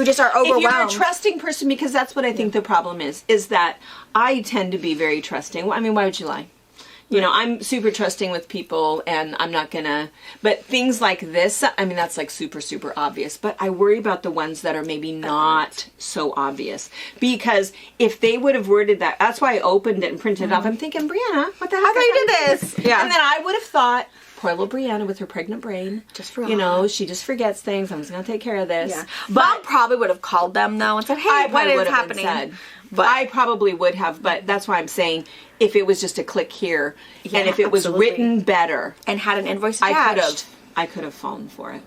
just are If you're a overwhelmed. trusting person, because that's what I think the problem is that I tend to be very trusting. I mean, why would you lie? I'm super trusting with people, and I'm not gonna, but things like this, I mean, that's like super, super obvious, but I worry about the ones that are maybe not so obvious, because if they would have worded that, that's why I opened it and printed it off. I'm thinking, Brianna, what the heck? I thought you did this. Yeah. And then I would have thought, poor little Brianna with her pregnant brain, Just forgot. she just forgets things. I'm just gonna take care of this. Yeah. But Mom probably would have called them though and said, "Hey, what probably is would have happening?" said, But I probably would have, but that's why I'm saying if it was just a click here, Yeah, and if it was absolutely. written better, and had an invoice I attached. could have fallen for it.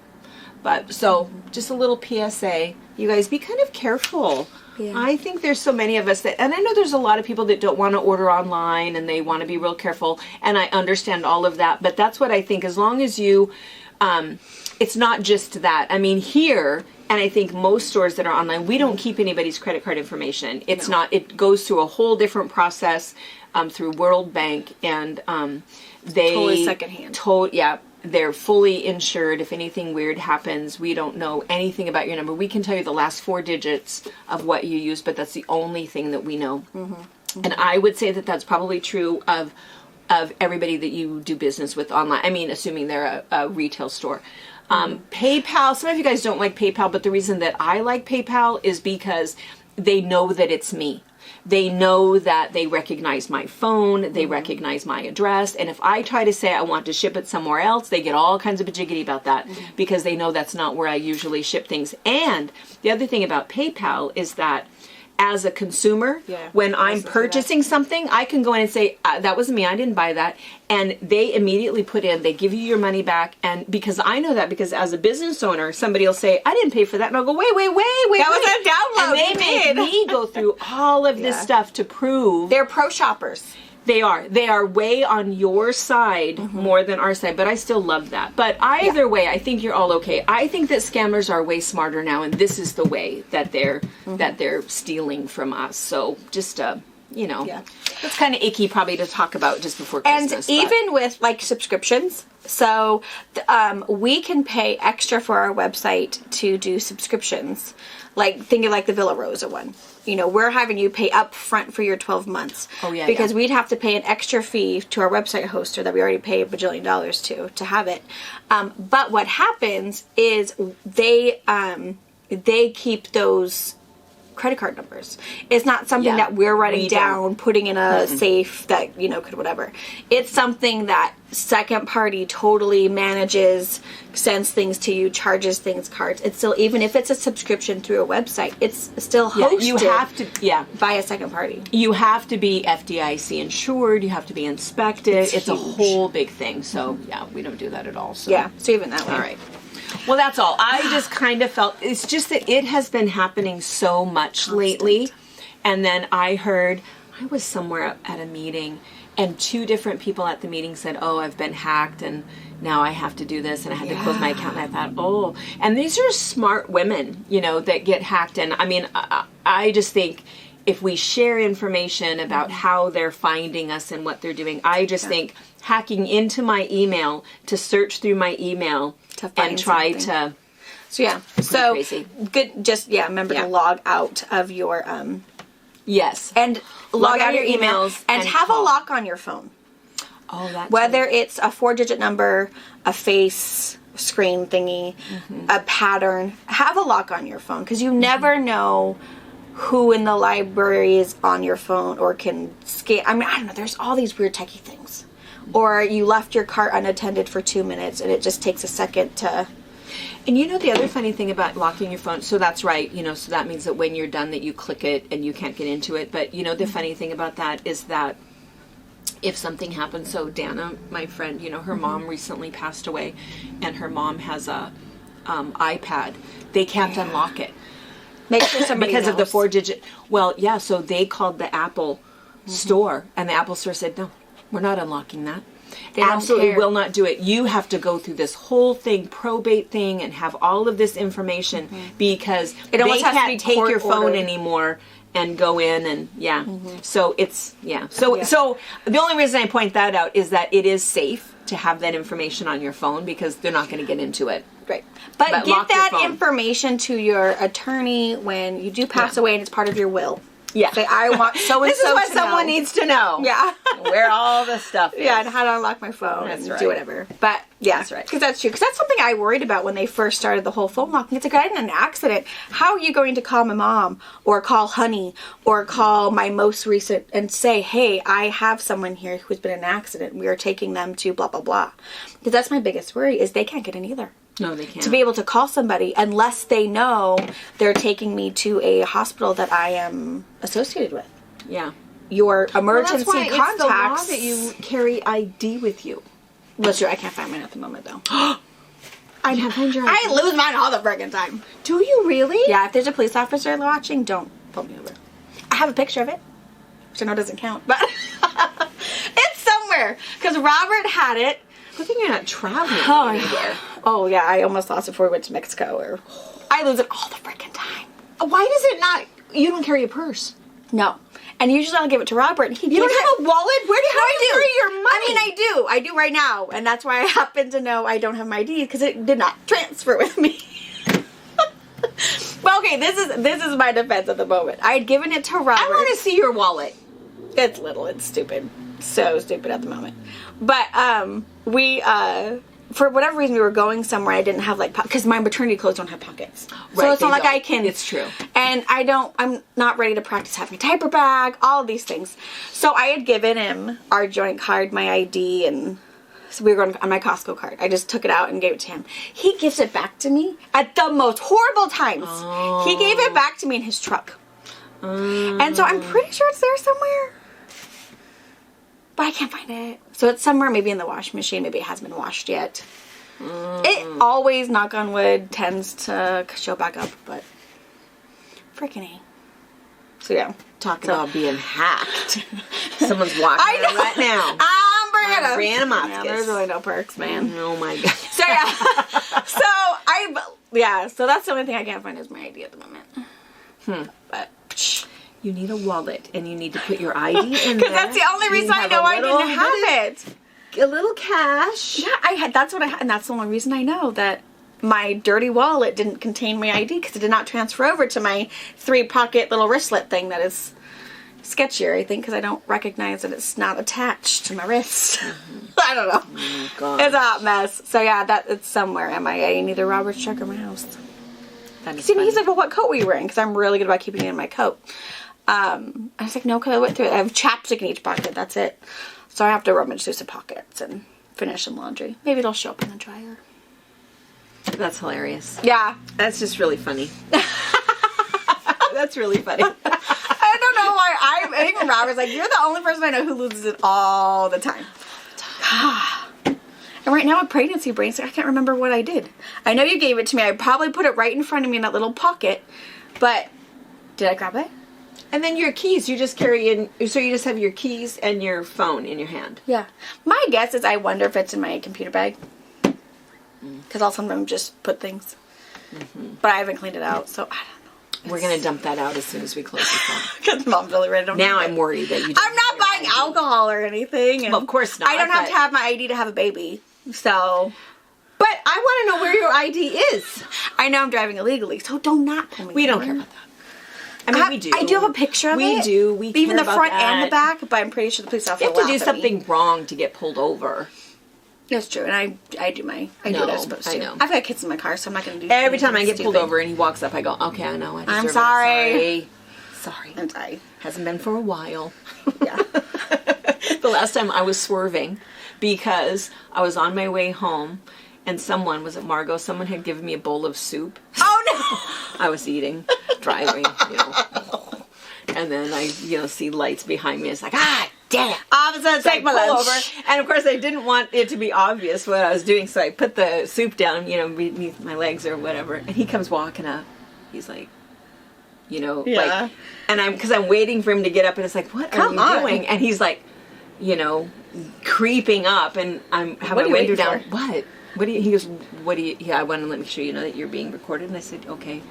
But so just a little PSA, you guys, be kind of careful. Yeah. I think there's so many of us that, and I know there's a lot of people that don't want to order online and they want to be real careful, and I understand all of that, but that's what I think, as long as you, it's not just that. I mean, here, and I think most stores that are online, we don't keep anybody's credit card information. It's not, it goes through a whole different process through World Bank, and they... Totally secondhand. Yeah. They're fully insured. If anything weird happens, we don't know anything about your number. We can tell you the last 4 digits of what you use, but that's the only thing that we know. Mm-hmm. And I would say that that's probably true of everybody that you do business with online. I mean, assuming they're a retail store. PayPal, some of you guys don't like PayPal, but the reason that I like PayPal is because they know that it's me. They know that they recognize my phone, they recognize my address, and if I try to say I want to ship it somewhere else, they get all kinds of bajiggity about that because they know that's not where I usually ship things. And the other thing about PayPal is that as a consumer, when I'm purchasing something, I can go in and say, that wasn't me, I didn't buy that. And they immediately put in, they give you your money back. And because I know that, because as a business owner, somebody will say, I didn't pay for that. And I'll go, wait. That was a download. And they You make did. me go through all of this stuff to prove. They're pro shoppers. They are way on your side more than our side, but I still love that. But either way, I think you're all okay. I think that scammers are way smarter now, and this is the way that they're stealing from us. So just it's kind of icky probably to talk about just before Christmas. And even with like subscriptions, so we can pay extra for our website to do subscriptions. Like think of like the Villa Rosa one. We're having you pay up front for your 12 months. Oh yeah. Because we'd have to pay an extra fee to our website hoster that we already pay $1 bajillion to have it. But what happens is they keep those credit card numbers. It's not something that we're writing down, putting in a safe that, could whatever. It's something that second party totally manages, sends things to you, charges things, cards. It's still, even if it's a subscription through a website, it's still hosted you have to, by a second party. You have to be FDIC insured, you have to be inspected. It's a huge. whole big thing. So we don't do that at all. So. Yeah, so even that way. All right. Well, that's all. I just kind of felt, it's just that it has been happening so much lately. And then I was somewhere at a meeting, and 2 different people at the meeting said, oh, I've been hacked, and now I have to do this, and I had to close my account. And I thought, and these are smart women, that get hacked. And I mean, I just think if we share information about how they're finding us and what they're doing, I just think hacking into my email to search through my email and try to. So crazy. Good. Just remember to log out of your yes, and log out your emails and have a lock on your phone. Oh, that's whether it's a 4-digit number, a face screen thingy, a pattern, have a lock on your phone, because you never know who in the library is on your phone or can scan. I mean, I don't know. There's all these weird techie things. Or you left your cart unattended for 2 minutes and it just takes a second to. And the other funny thing about locking your phone, so that's right, so that means that when you're done that you click it and you can't get into it. But, the funny thing about that is that if something happens, so Dana, my friend, her mom recently passed away, and her mom has a iPad. They can't unlock it. Make sure somebody because knows. Of the 4-digit. Well, yeah, so they called the Apple store, and the Apple store said, no, we're not unlocking that. They absolutely will not do it. You have to go through this whole probate thing, and have all of this information because they can't take your phone anymore and go in and So it's So the only reason I point that out is that it is safe to have that information on your phone because they're not going to get into it. Right. But give that information to your attorney when you do pass away and it's part of your will. Yeah. Say, I want so and so. This is what someone needs to know. Yeah. Where all the stuff is. Yeah, and how to unlock my phone and do whatever. But that's right. Because that's true. Because that's something I worried about when they first started the whole phone locking. It's like, I had an accident. How are you going to call my mom or call Honey or call my most recent and say, hey, I have someone here who's been in an accident. We are taking them to blah, blah, blah. Because that's my biggest worry is they can't get in either. No, they can't. To be able to call somebody unless they know they're taking me to a hospital that I am associated with. Yeah. Your emergency that's why contacts. It's the law that you carry ID with you. Well, sure, I can't find mine at the moment though. I can't find your ID. I lose mine all the friggin' time. Do you really? Yeah, if there's a police officer watching, don't pull me over. I have a picture of it, which I know doesn't count, but it's somewhere. Because Robert had it. Good thing you're not traveling anywhere. Oh, yeah, I almost lost it before we went to Mexico. Or I lose it all the freaking time. Why does it not? You don't carry a purse. No. And usually I'll give it to Robert. And you don't have a wallet? Where do you carry your money? I mean, I do. I do right now. And that's why I happen to know I don't have my ID because it did not transfer with me. Well, okay, this is my defense at the moment. I had given it to Robert. I want to see your wallet. It's little. It's stupid. So stupid at the moment. But we for whatever reason we were going somewhere. I didn't have because my maternity clothes don't have pockets, right, so it's not like I can. It's true. And I'm not ready to practice having a diaper bag. All of these things. So I had given him our joint card, my ID, and so we were going on my Costco card. I just took it out and gave it to him. He gives it back to me at the most horrible times. Oh. He gave it back to me in his truck, and so I'm pretty sure it's there somewhere. But I can't find it. So it's somewhere maybe in the washing machine. Maybe it hasn't been washed yet. It always, knock on wood, tends to show back up. But freaking A. So yeah. Talk about being hacked. Somene's watching it right now. I'm bringing up. Yeah, there's really no perks, man. Oh my God. So yeah. So that's the only thing I can't find is my ID at the moment. But you need a wallet, and you need to put your ID in there. Because that's the only reason I know I didn't have it. A little cash. Yeah, I had. That's what I had, and that's the only reason I know that my dirty wallet didn't contain my ID because it did not transfer over to my 3-pocket little wristlet thing that is sketchier, I think, because I don't recognize that it's not attached to my wrist. I don't know. Oh my God. It's a hot mess. So yeah, it's somewhere MIA in either Robert's truck or my house. He's like, well, what coat were you wearing? Because I'm really good about keeping it in my coat. I was like, no, because I went through it. I have chapstick in each pocket. That's it. So I have to rummage through some pockets and finish some laundry. Maybe it'll show up in the dryer. That's hilarious. Yeah. That's just really funny. That's really funny. I don't know why. Even Robert's like, you're the only person I know who loses it all the time. And And right now with pregnancy brains, I can't remember what I did. I know you gave it to me. I probably put it right in front of me in that little pocket. But did I grab it? And then your keys, you just carry in, so you just have your keys and your phone in your hand. Yeah. My guess is I wonder if it's in my computer bag. Because I'll sometimes just put things. But I haven't cleaned it out, so I don't know. We're going to dump that out as soon as we close the phone. Because Mom's really ready to Now I'm worried that you don't I'm not buying alcohol or anything. And Well, of course not. I don't have to have my ID to have a baby. So... But I want to know where your ID is. I know I'm driving illegally, so don't not pull me We don't over. care about that. I mean, we do. I do have a picture of it. We do. We Even care the about front that. and the back, but I'm pretty sure the police officer You have to do laughed at me. something wrong to get pulled over. That's true, and I do what I'm supposed to. I know. I've got kids in my car, so I'm not going to do Every time I anything get pulled stupid. over and he walks up, I go, okay, I know. I deserve I'm it. sorry. Sorry. I'm sorry. Hasn't been for a while. Yeah. The last time I was swerving because I was on my way home and someone, was it Margot? Someone had given me a bowl of soup. Oh, I was eating, driving, And then I, see lights behind me. It's like, damn it. Opposite, So I take my pull lunch. over, and of course I didn't want it to be obvious what I was doing, so I put the soup down, beneath my legs or whatever, and he comes walking up. He's like, Yeah. and because I'm waiting for him to get up, and it's like, what are you doing? And he's like, creeping up, and I'm have What my are you window waiting down. for? What? What do you? He goes, what do you? Yeah, I want to let me sure you know that you're being recorded. And I said, okay.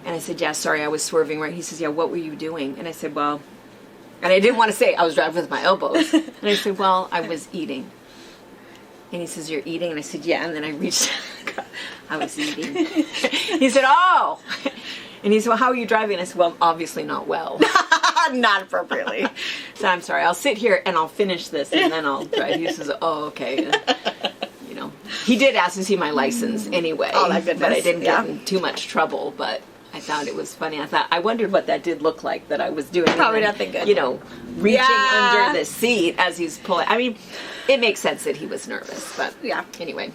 And I said, yeah, sorry, I was swerving right. He says, yeah, what were you doing? And I said, well, and I didn't want to say I was driving with my elbows. And I said, well, I was eating. And he says, you're eating? And I said, yeah. And then I reached out. I was eating. He said, oh. And he said, well, how are you driving? And I said, well, obviously not well. Not appropriately. So I'm sorry. I'll sit here and I'll finish this and then I'll drive. He says, oh, okay. And, he did ask to see my license anyway. Oh, my goodness. But I didn't get in too much trouble. But I thought it was funny. I wondered what that did look like that I was doing. Probably nothing good. Reaching under the seat as he's pulling. I mean, it makes sense that he was nervous. But anyway,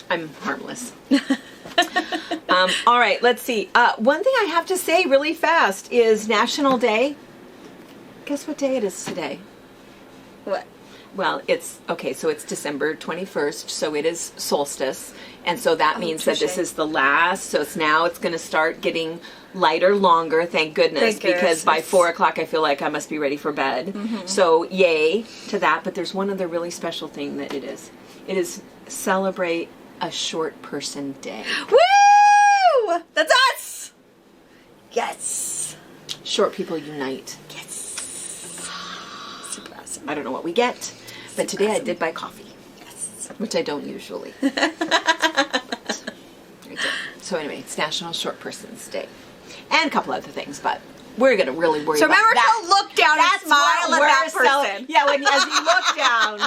I'm harmless. All right, let's see. One thing I have to say really fast is National Day. Guess what day it is today? What? Well, it's December 21st, so it is solstice. And so that means that this is the last. So it's going to start getting lighter longer, thank goodness. Because by 4 o'clock I feel like I must be ready for bed. Mm-hmm. So yay to that. But there's one other really special thing that it is. It is Celebrate a Short Person Day. Woo! That's us! Yes. Short people unite. Yes. Super awesome. I don't know what we get, but today I did buy coffee. Yes. Which I don't usually. But I did. So anyway, it's National Short Persons Day. And a couple other things, but we're going to really worry about that. So remember to look down and smile at that person. Yeah, as you look down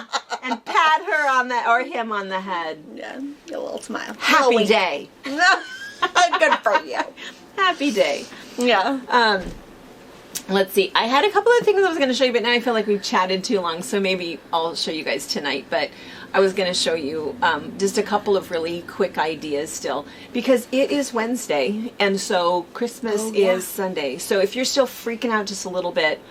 and pat her on the, or him on the head. Yeah, a little smile. Happy day. Good for you. Happy day. Yeah. Let's see. I had a couple of things I was going to show you, but now I feel like we've chatted too long, so maybe I'll show you guys tonight. But I was going to show you just a couple of really quick ideas still, because it is Wednesday, and so Christmas is Sunday. So if you're still freaking out just a little bit,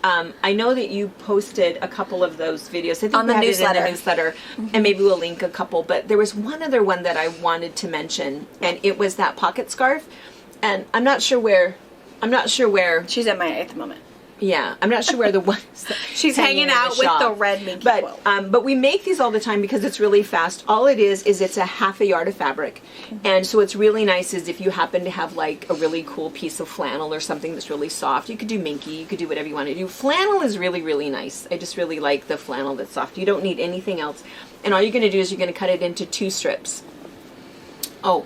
I know that you posted a couple of those videos. I think on the newsletter. In the newsletter, and maybe we'll link a couple. But there was one other one that I wanted to mention, and it was that pocket scarf. And I'm not sure where. She's at my at the moment. Yeah, I'm not sure where the one. She's hanging out with the red minky quilt. But we make these all the time because it's really fast. All it is it's a half a yard of fabric, and so what's really nice is if you happen to have like a really cool piece of flannel or something that's really soft, you could do minky, you could do whatever you want to do. Flannel is really, really nice. I just really like the flannel that's soft. You don't need anything else, and all you're going to do is you're going to cut it into 2 strips. Oh,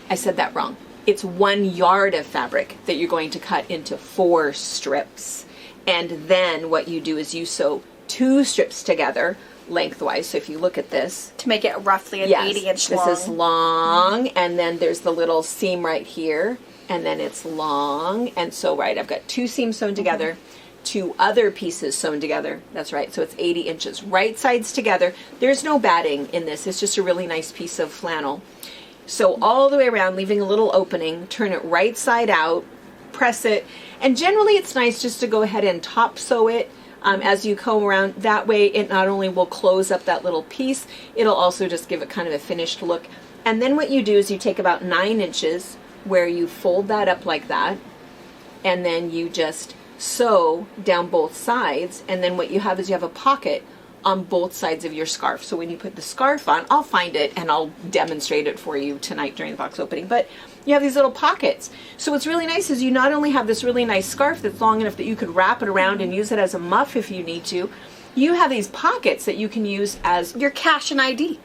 I said that wrong. It's 1 yard of fabric that you're going to cut into 4 strips. And then what you do is you sew 2 strips together lengthwise. So if you look at this. To make it roughly an 80-inch long. This is long, and then there's the little seam right here, and then it's long. And so, I've got 2 seams sewn together, 2 other pieces sewn together. That's right, so it's 80 inches. Right sides together. There's no batting in this. It's just a really nice piece of flannel. So all the way around, leaving a little opening, turn it right side out, press it, and generally it's nice just to go ahead and top sew it as you comb around. That way it not only will close up that little piece, it'll also just give it kind of a finished look. And then what you do is you take about 9 inches where you fold that up like that, and then you just sew down both sides, and then what you have is you have a pocket on both sides of your scarf. So when you put the scarf on, I'll find it and I'll demonstrate it for you tonight during the box opening, but you have these little pockets. So what's really nice is you not only have this really nice scarf that's long enough that you could wrap it around and use it as a muff if you need to, you have these pockets that you can use as your cash and ID.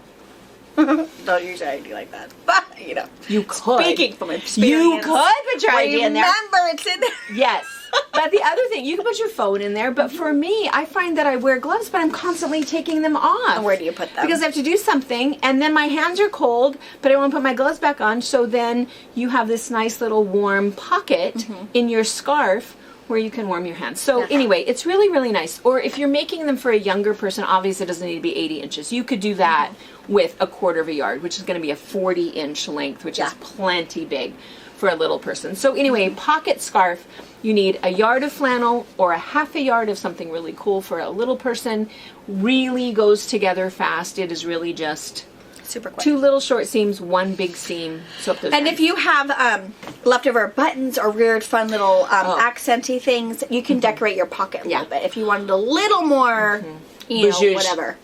Don't use your ID like that, but you know, you could. Speaking from experience, you could put your ID in there. Remember, it's in there. Yes. But the other thing, you can put your phone in there, but for me, I find that I wear gloves, but I'm constantly taking them off. And where do you put them? Because I have to do something, and then my hands are cold, but I want to put my gloves back on, so then you have this nice little warm pocket in your scarf where you can warm your hands. So anyway, it's really, really nice. Or if you're making them for a younger person, obviously it doesn't need to be 80 inches. You could do that with 1/4 yard, which is going to be a 40-inch length, which is plenty big for a little person. So anyway, pocket scarf, you need 1 yard of flannel or 1/2 yard of something really cool for a little person. Really goes together fast. It is really just super quick. 2 little short seams, 1 big seam. And if you have leftover buttons or weird fun little accenty things, you can decorate your pocket a little bit. If you wanted a little more, you know, whatever.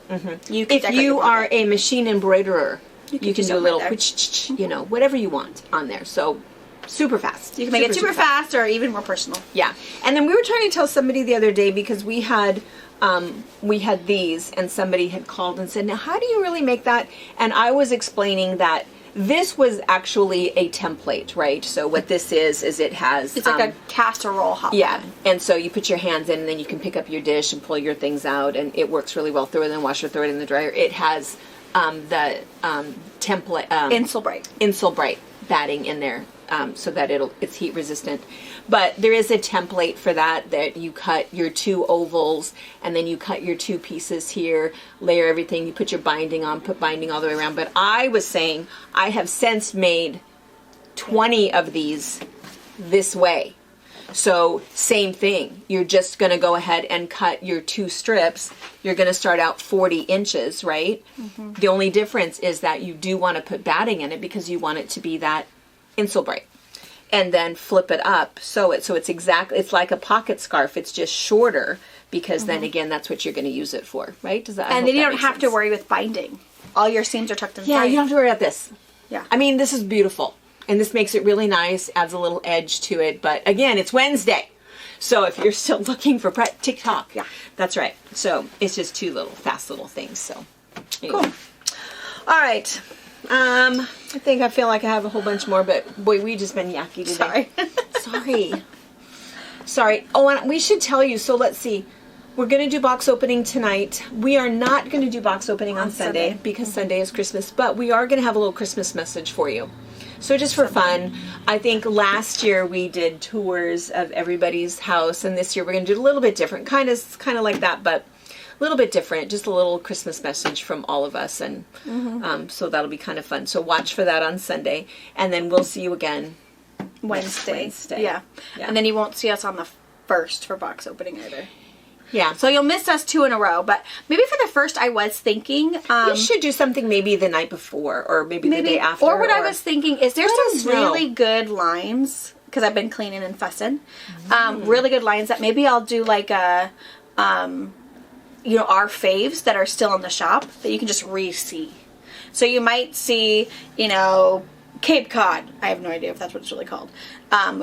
You can if you are a machine embroiderer, you can do a little, you know, whatever you want on there. So super fast. You can make it super fast or even more personal. Yeah. And then we were trying to tell somebody the other day, because we had these, and somebody had called and said, now how do you really make that? And I was explaining that this was actually a template, right? So what this is it has... It's like a casserole hot Yeah. And so you put your hands in, and then you can pick up your dish and pull your things out, and it works really well. Throw it in the washer, throw it in the dryer. It has the template... Insul Bright batting in there, so that it's heat resistant. But there is a template for that you cut your 2 ovals, and then you cut your 2 pieces here, layer everything, you put your binding on, put binding all the way around. But I was saying I have since made 20 of these this way. So same thing. You're just going to go ahead and cut your 2 strips. You're going to start out 40 inches, right? The only difference is that you do want to put batting in it because you want it to be that Insul Bright. And then flip it up, sew it. So it's like a pocket scarf. It's just shorter, because then again, that's what you're going to use it for, right? Does that? And then you don't have to worry with binding. All your seams are tucked inside. Yeah, you don't have to worry about this. Yeah. I mean, this is beautiful. And this makes it really nice, adds a little edge to it. But again, it's Wednesday. So if you're still looking for TikTok, that's right. So it's just 2 fast little things. So anyway. Cool. All right. I feel like I have a whole bunch more, but boy, we just been yucky today. Sorry. Oh, and we should tell you, so let's see. We're going to do box opening tonight. We are not going to do box opening on Sunday because Sunday is Christmas, but we are going to have a little Christmas message for you. So just for fun, I think last year we did tours of everybody's house, and this year we're going to do a little bit different, kind of like that, but a little bit different, just a little Christmas message from all of us, and so that'll be kind of fun. So watch for that on Sunday, and then we'll see you again Wednesday. Yeah. And then you won't see us on the 1st for box opening either. Yeah. So you'll miss us 2 in a row, but maybe for the 1st I was thinking... we should do something maybe the night before, or maybe the day after. Or what I was thinking is there's some really good lines, because I've been cleaning and fussing, really good lines that maybe I'll do like a... you know, our faves that are still in the shop that you can just re-see. So you might see, you know, Cape Cod. I have no idea if that's what it's really called.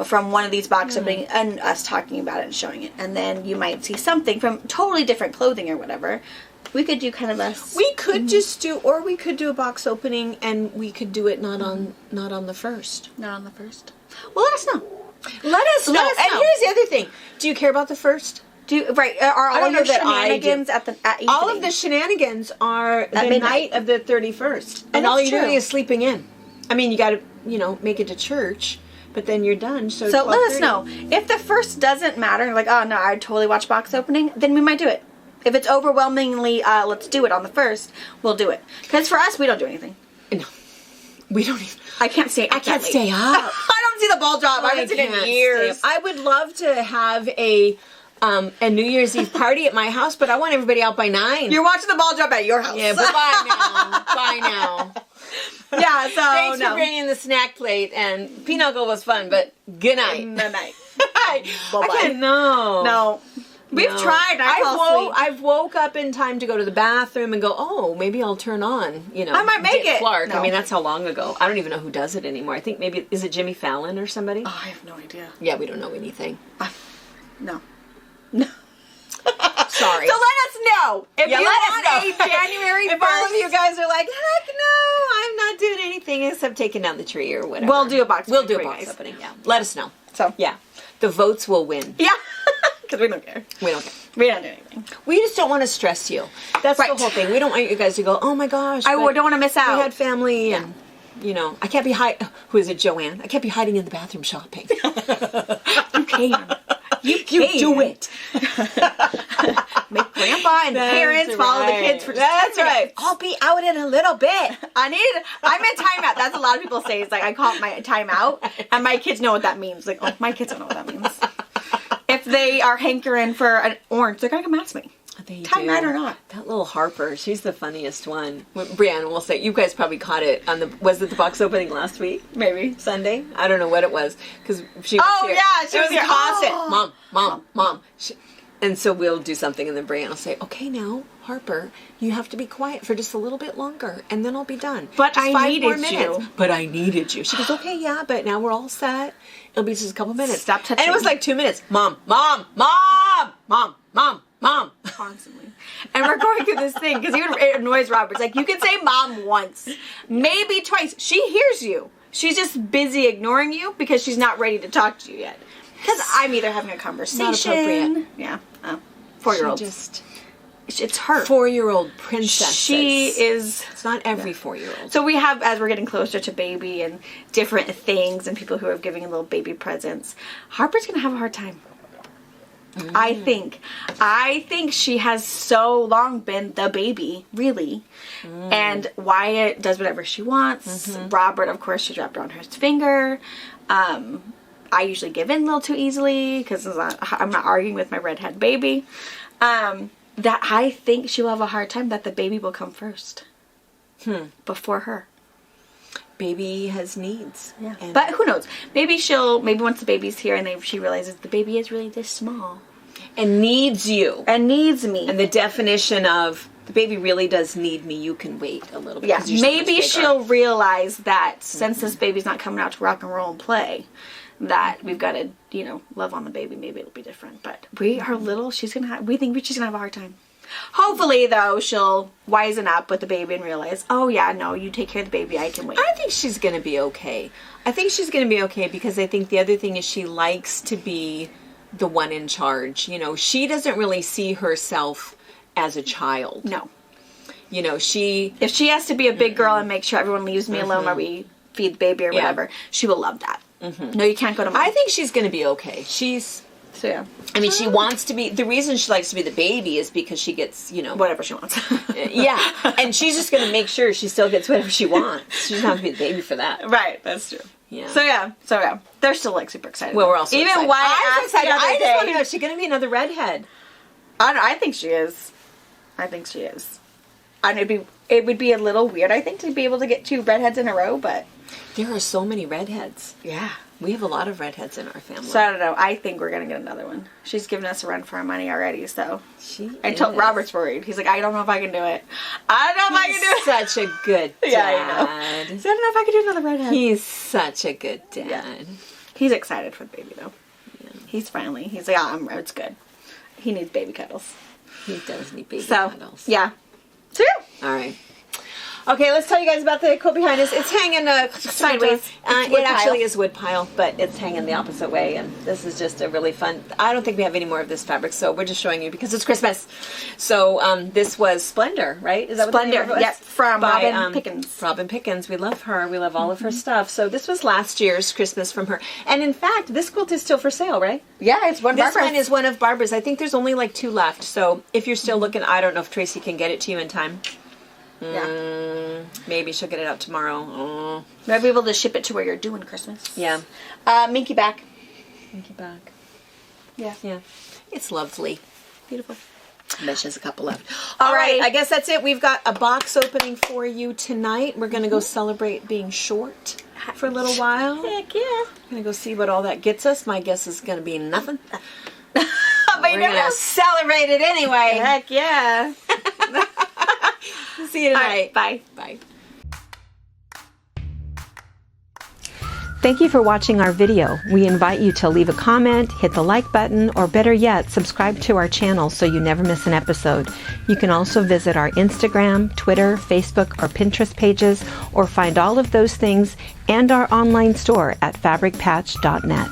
From one of these box opening, and us talking about it and showing it. And then you might see something from totally different clothing or whatever. We could do kind of a... We could just do, or we could do a box opening, and we could do it not on the 1st. Not on the 1st. Well, let us know. Let us know. And here's the other thing. Do you care about the 1st? Are all your shenanigans at evening? All of the shenanigans are the night of the 31st. And all you're doing is sleeping in. I mean, you got to, make it to church, but then you're done. So let us know. If the 1st doesn't matter, like, oh no, I'd totally watch box opening, then we might do it. If it's overwhelmingly, let's do it on the 1st, we'll do it. Because for us, we don't do anything. No. We don't even... I can't stay up. I can't stay up. I don't see the ball drop. I haven't seen it in years. I would love to have a a New Year's Eve party at my house, but I want everybody out by 9. You're watching the ball drop at your house. Yeah, but bye now. Bye now. Yeah, so Thanks for bringing the snack plate, and pinochle was fun, but good night. Good night. Bye-bye. I can't, no. We've tried. I've woke up in time to go to the bathroom and go, oh, maybe I'll turn on, I might make Dick it. Clark. No. I mean, that's how long ago. I don't even know who does it anymore. I think maybe, is it Jimmy Fallon or somebody? Oh, I have no idea. Yeah, we don't know anything. No. Sorry. So let us know if you want know. a January 1st. If all of you guys are like, heck no, I'm not doing anything except taking down the tree or whatever. We'll do a box opening. We'll do a box opening, yeah. Let us know. So, yeah. The votes will win. Yeah. Because we don't care. We don't care. We don't do anything. We just don't want to stress you. That's the whole thing. We don't want you guys to go, oh my gosh. I don't want to miss out. We had family and, I can't be who is it, Joanne? I can't be hiding in the bathroom shopping. You can. You do it. Make grandpa and parents follow the kids for just 10 minutes. I'll be out in a little bit. I'm in timeout. That's a lot of people say. It's like I call it my timeout, and my kids know what that means. Like, oh, my kids don't know what that means. If they are hankering for an orange, they're gonna come ask me. Timeout or not. That little Harper, she's the funniest one. Brianna will say, you guys probably caught it on was it the box opening last week? Maybe. Sunday? I don't know what it was. Because she was here. Yeah, she was here. Constant. Mom. And so we'll do something and then Brianna will say, okay now, Harper, you have to be quiet for just a little bit longer and then I'll be done. But just I needed you. But I needed you. She goes, okay, yeah, but now we're all set. It'll be just a couple minutes. Stop touching. And it was like 2 minutes. Mom. Constantly. And we're going through this thing because it annoys Robert. It's like, you can say mom once, maybe twice. She hears you. She's just busy ignoring you because she's not ready to talk to you yet. Because I'm either having a conversation. Not appropriate. Yeah. 4-year-old. It's her. 4-year-old princess. She is. It's not every 4-year-old. So we have, as we're getting closer to baby and different things and people who are giving little baby presents, Harper's going to have a hard time. I think she has so long been the baby, really. And Wyatt does whatever she wants. Robert, of course, she dropped on his finger. I usually give in a little too easily because I'm not arguing with my redhead baby. That I think she will have a hard time that the baby will come first. Before her. Baby has needs. Yeah. But who knows? Maybe once the baby's here and she realizes the baby is really this small. And needs you. And needs me. And the definition of the baby really does need me, you can wait a little bit. Yeah. Maybe she'll realize that since this baby's not coming out to rock and roll and play, that we've got to, love on the baby. Maybe it'll be different. But we are little. We think she's going to have a hard time. Hopefully, though, she'll wisen up with the baby and realize, oh, yeah, no, you take care of the baby, I can wait. I think she's going to be okay. Because I think the other thing is she likes to be the one in charge. She doesn't really see herself as a child. No. If she has to be a big girl and make sure everyone leaves me alone while we feed the baby or whatever, she will love that. No, you can't go to mom. I think she's going to be okay. So, yeah. I mean, she wants to be... The reason she likes to be the baby is because she gets, whatever she wants. Yeah. And she's just going to make sure she still gets whatever she wants. She doesn't have to be the baby for that. Right. That's true. Yeah. So, yeah. They're still, super excited. Well, we're also Even excited. Why I asked the other day... I just want to know, is she going to be another redhead? I think she is. And it would be a little weird, I think, to be able to get 2 redheads in a row, but... There are so many redheads. Yeah. We have a lot of redheads in our family. So I don't know. I think we're going to get another one. She's given us a run for our money already, so. Until Robert's worried. He's like, I don't know if I can do it. He's such a good dad. Yeah, I know. So I don't know if I can do another redhead. He's such a good dad. Yeah. He's excited for the baby, though. Yeah. He's like, it's good. He needs baby cuddles. He does need baby cuddles. Yeah. So, yeah. All right. Okay, let's tell you guys about the quote behind us. It's hanging sideways. It actually is wood pile, but it's hanging the opposite way. And this is just a really fun... I don't think we have any more of this fabric, so we're just showing you because it's Christmas. So this was Splendor, right? Is that Splendor, what the name of it was? Yep, from Robin Pickens. Robin Pickens. We love her. We love all of her stuff. So this was last year's Christmas from her. And in fact, this quilt is still for sale, right? Yeah, it's one of Barbara's. This one is one of Barbara's. I think there's only 2 left. So if you're still looking, I don't know if Tracy can get it to you in time. Yeah. Maybe she'll get it out tomorrow. Maybe we'll just ship it to where you're doing Christmas. Yeah. Minky back. Minky back. Yeah. Yeah. It's lovely. Beautiful. Mesh has a couple left. All right. I guess that's it. We've got a box opening for you tonight. We're going to go celebrate being short for a little while. Heck yeah. We're going to go see what all that gets us. My guess is going to be nothing. But we're going to celebrate it anyway. Heck yeah. See you tonight. Bye. Bye. Thank you for watching our video. We invite you to leave a comment, hit the like button, or better yet, subscribe to our channel so you never miss an episode. You can also visit our Instagram, Twitter, Facebook, or Pinterest pages, or find all of those things and our online store at FabricPatch.net.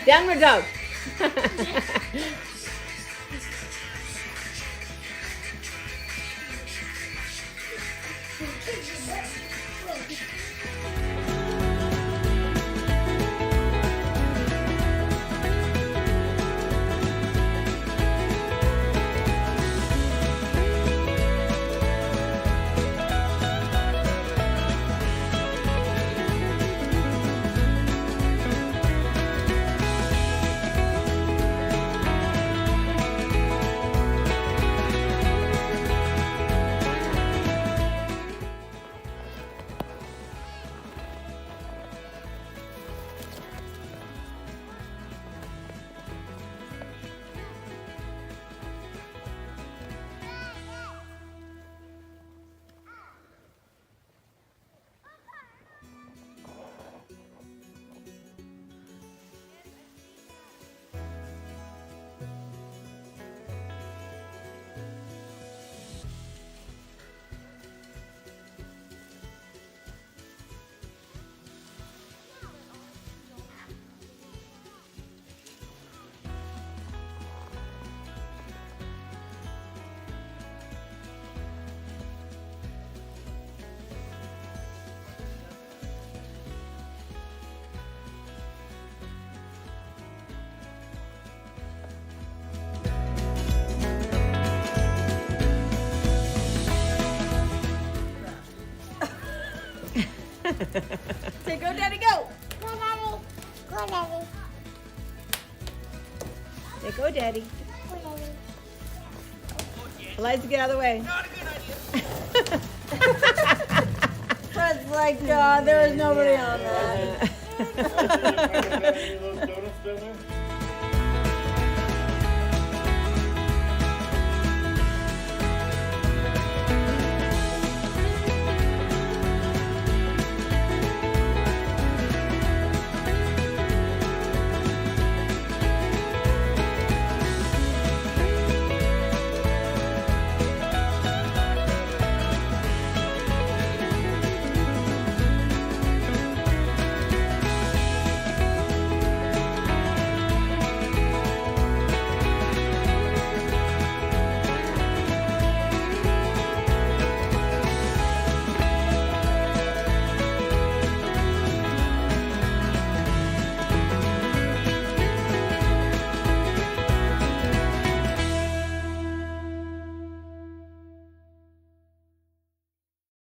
Downward dog. Say go, Daddy, go. Go, Daddy. Go, Daddy. Say go, Daddy. Go, Daddy. Eliza, get out of the way. Not a good idea. Fred's like, there was nobody on that. Are there any of those donuts down there?